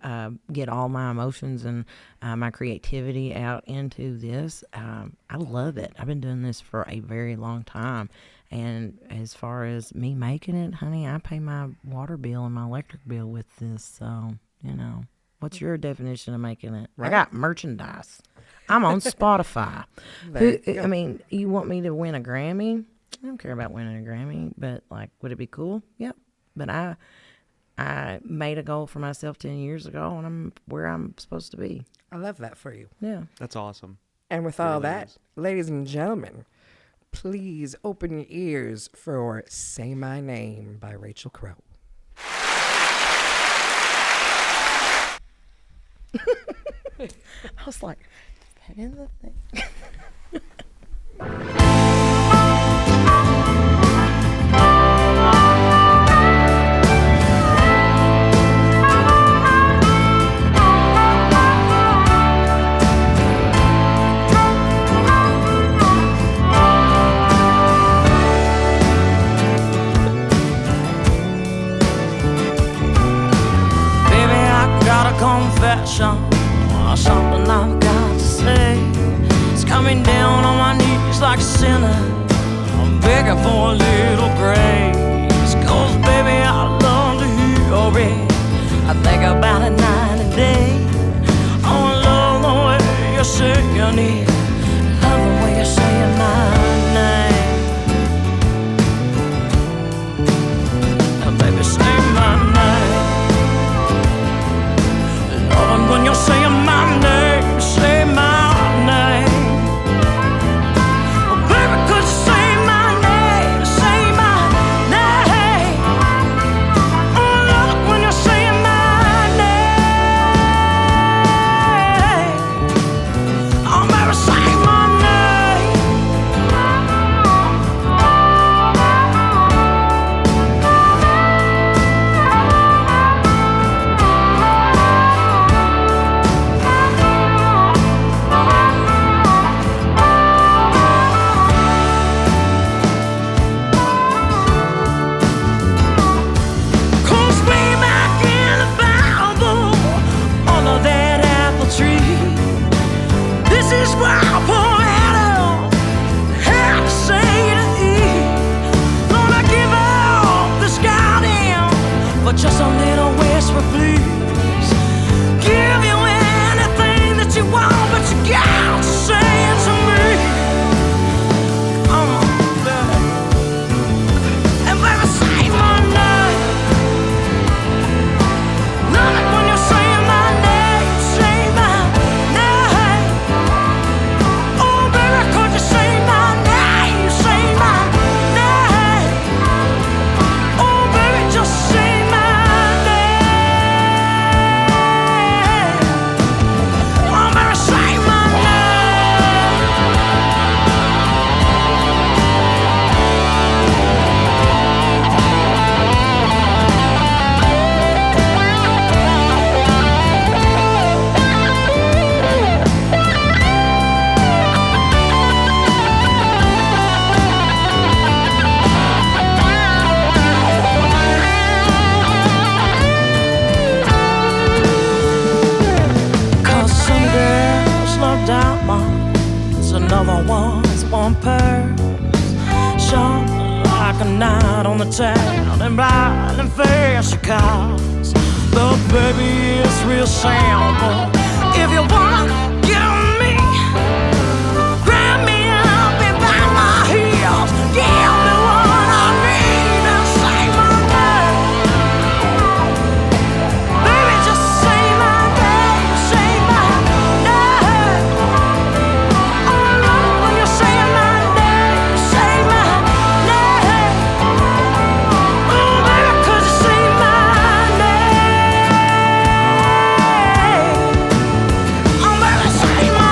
get all my emotions and my creativity out into this. I love it. I've been doing this for a very long time, and as far as me making it, honey, I pay my water bill and my electric bill with this. So what's your definition of making it? Right. I got merchandise. I'm on Spotify. I mean, you want me to win a Grammy? I don't care about winning a Grammy, but like, would it be cool? Yep. But I made a goal for myself 10 years ago, and I'm where I'm supposed to be. I love that for you. Yeah. That's awesome. And with all that, ladies and gentlemen, please open your ears for Say My Name by Rachel Crowe. I was like, is that in the thing? Baby, I got a confession. Something I've got to say. It's coming down on my knees like a sinner. I'm begging for a little grace. 'Cause baby, I love to hear it. I think about it night and day. Oh, I love the way you're saying it. Love the way you're saying my name. Now baby, say my name. Love it when you're saying my name, say my name. Oh, baby, could you say my name, say my name? Oh, I love it when you're saying my name. Oh, baby, say my name. This is why poor Adam had to say to Eve, gonna give up this garden for just a little whisper, please. Give you anything that you want, but you got to say it to me. Come on, baby. And baby, say my name. Love it when you're saying my name, say my name. Oh, baby, could you say my name, say my name? Oh, baby, just say my name. Oh, baby, say my name. Cause some girls love diamonds, another one's one purse. Shone like a night on the town, and blind and fast she calls. But baby, it's real simple. if you wanna get on me, grab me up behind my heels, give me what I need and say my name. Baby, just say my name, say my name. Oh, I love when you say my name, say my name. Oh, baby, could you say my name? Oh, baby, say my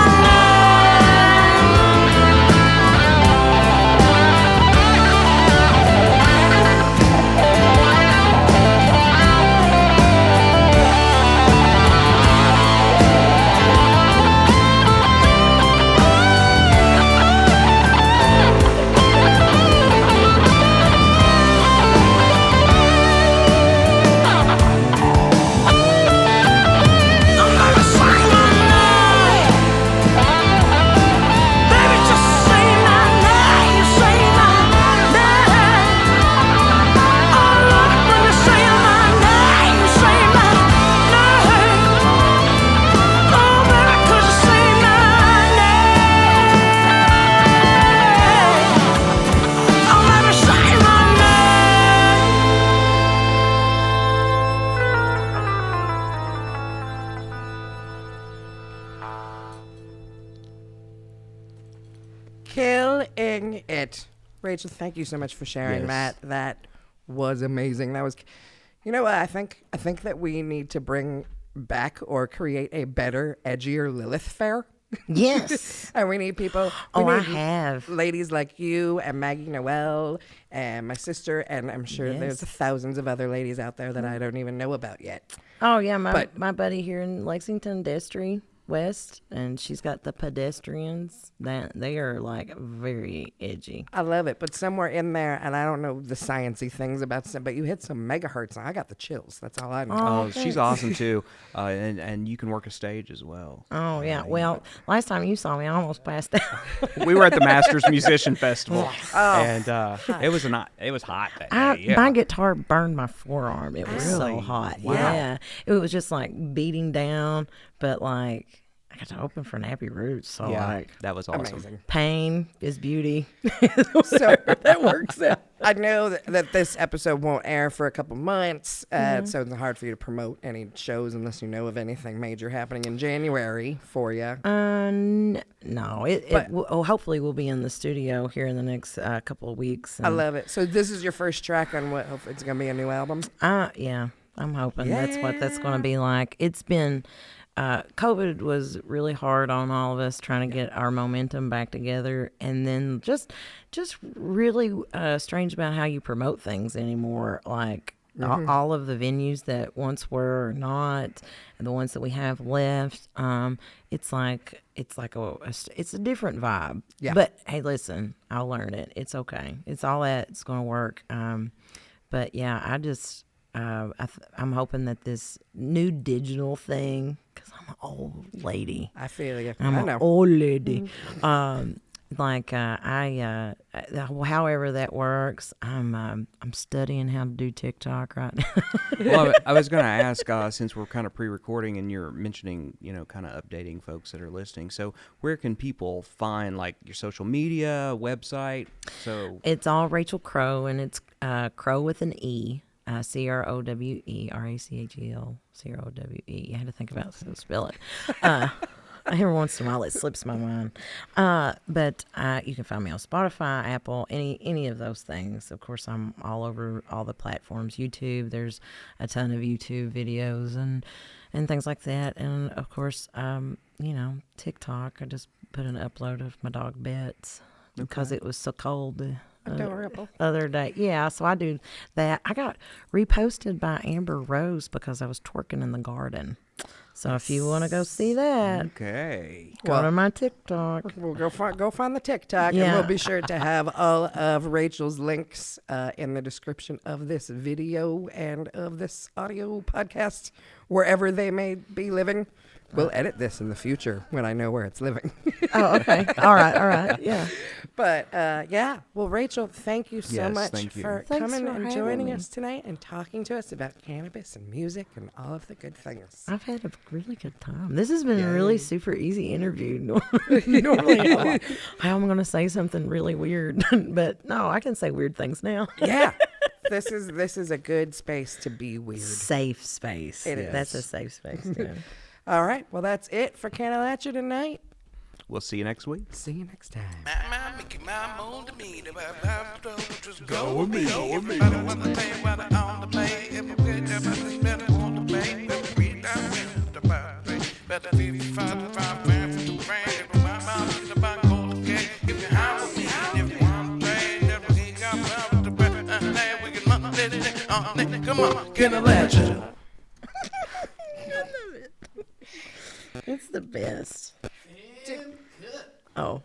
Killing it. Rachel, thank you so much for sharing Yes. that. That was amazing. That was, you know what? I think that we need to bring back or create a better, edgier Lilith Fair. Yes. And we need people. Oh, we I need have. ladies like you and Maggie Noel and my sister, and I'm sure there's Yes. thousands of other ladies out there that I don't even know about yet. Oh yeah, But- my buddy here in Lexington, Destry West, and she's got the pedestrians. That they are like very edgy. I love it, but somewhere in there, and I don't know the sciencey things about some, but you hit some megahertz, and I got the chills. That's all I know. Oh, She's thanks. awesome too, and you can work a stage as well. Oh yeah. Well, last time you saw me, I almost passed out. We were at the Masters Musician Festival, and it was hot that day. Yeah. My guitar burned my forearm. It was so Really? hot. Wow. Yeah. It was just like beating down, but like I got to open for Nappy Roots. So Yeah, like that was awesome. Amazing. pain is beauty. So That works out. I know that this episode won't air for a couple months, so it's hard for you to promote any shows unless you know of anything major happening in January for you. No. Hopefully we'll be in the studio here in the next couple of weeks. I love it. So this is your first track on what hopefully it's gonna be a new album. Yeah. I'm hoping that's what that's going to be like. It's been, COVID was really hard on all of us trying to get our momentum back together, and then just really strange about how you promote things anymore. Like all of the venues that once were not, and the ones that we have left. It's like it's a different vibe. Yeah. But hey, listen, I'll learn it. It's okay. It's all that. It's going to work. But yeah, I just. I'm hoping that this new digital thing, because I'm an old lady. I feel you. I'm I an know. old lady. However that works, I'm studying how to do TikTok right now. Well, I was going to ask, since we're kind of pre-recording and you're mentioning, kind of updating folks that are listening. So where can people find like your social media, website? So It's all Rachel Crowe, and it's Crowe with an E. CROWE, RACHEL, CROWE. You had to think about how to spell it. Every once in a while, it slips my mind. But you can find me on Spotify, Apple, any of those things. Of course, I'm all over all the platforms. YouTube, there's a ton of YouTube videos and things like that. And of course, TikTok. I just put an upload of my dog Bets because it was so cold. Adorable. Other day. Yeah, so I do that. I got reposted by Amber Rose because I was twerking in the garden. So if you want to go see that, okay. go to my TikTok. We'll go find the TikTok, and Yeah. we'll be sure to have all of Rachel's links in the description of this video and of this audio podcast, wherever they may be living. We'll edit this in the future when I know where it's living. Oh, okay. All right. Yeah. But yeah, well, Rachel, thank you so Yes, much thank you. for Thanks coming for and having joining me. us tonight and talking to us about cannabis and music and all of the good things. I've had a really good time. This has been a really super easy interview. Normally, I'm like, I'm going to say something really weird, but no, I can say weird things now. Yeah, this is a good space to be weird. Safe space. It is. That's a safe space. Yeah. All right, well, that's it for Cannalachia tonight. We'll see you next week. See you next time. Go with me. Go with me. Come on, Cannalachia. It's the best. Oh.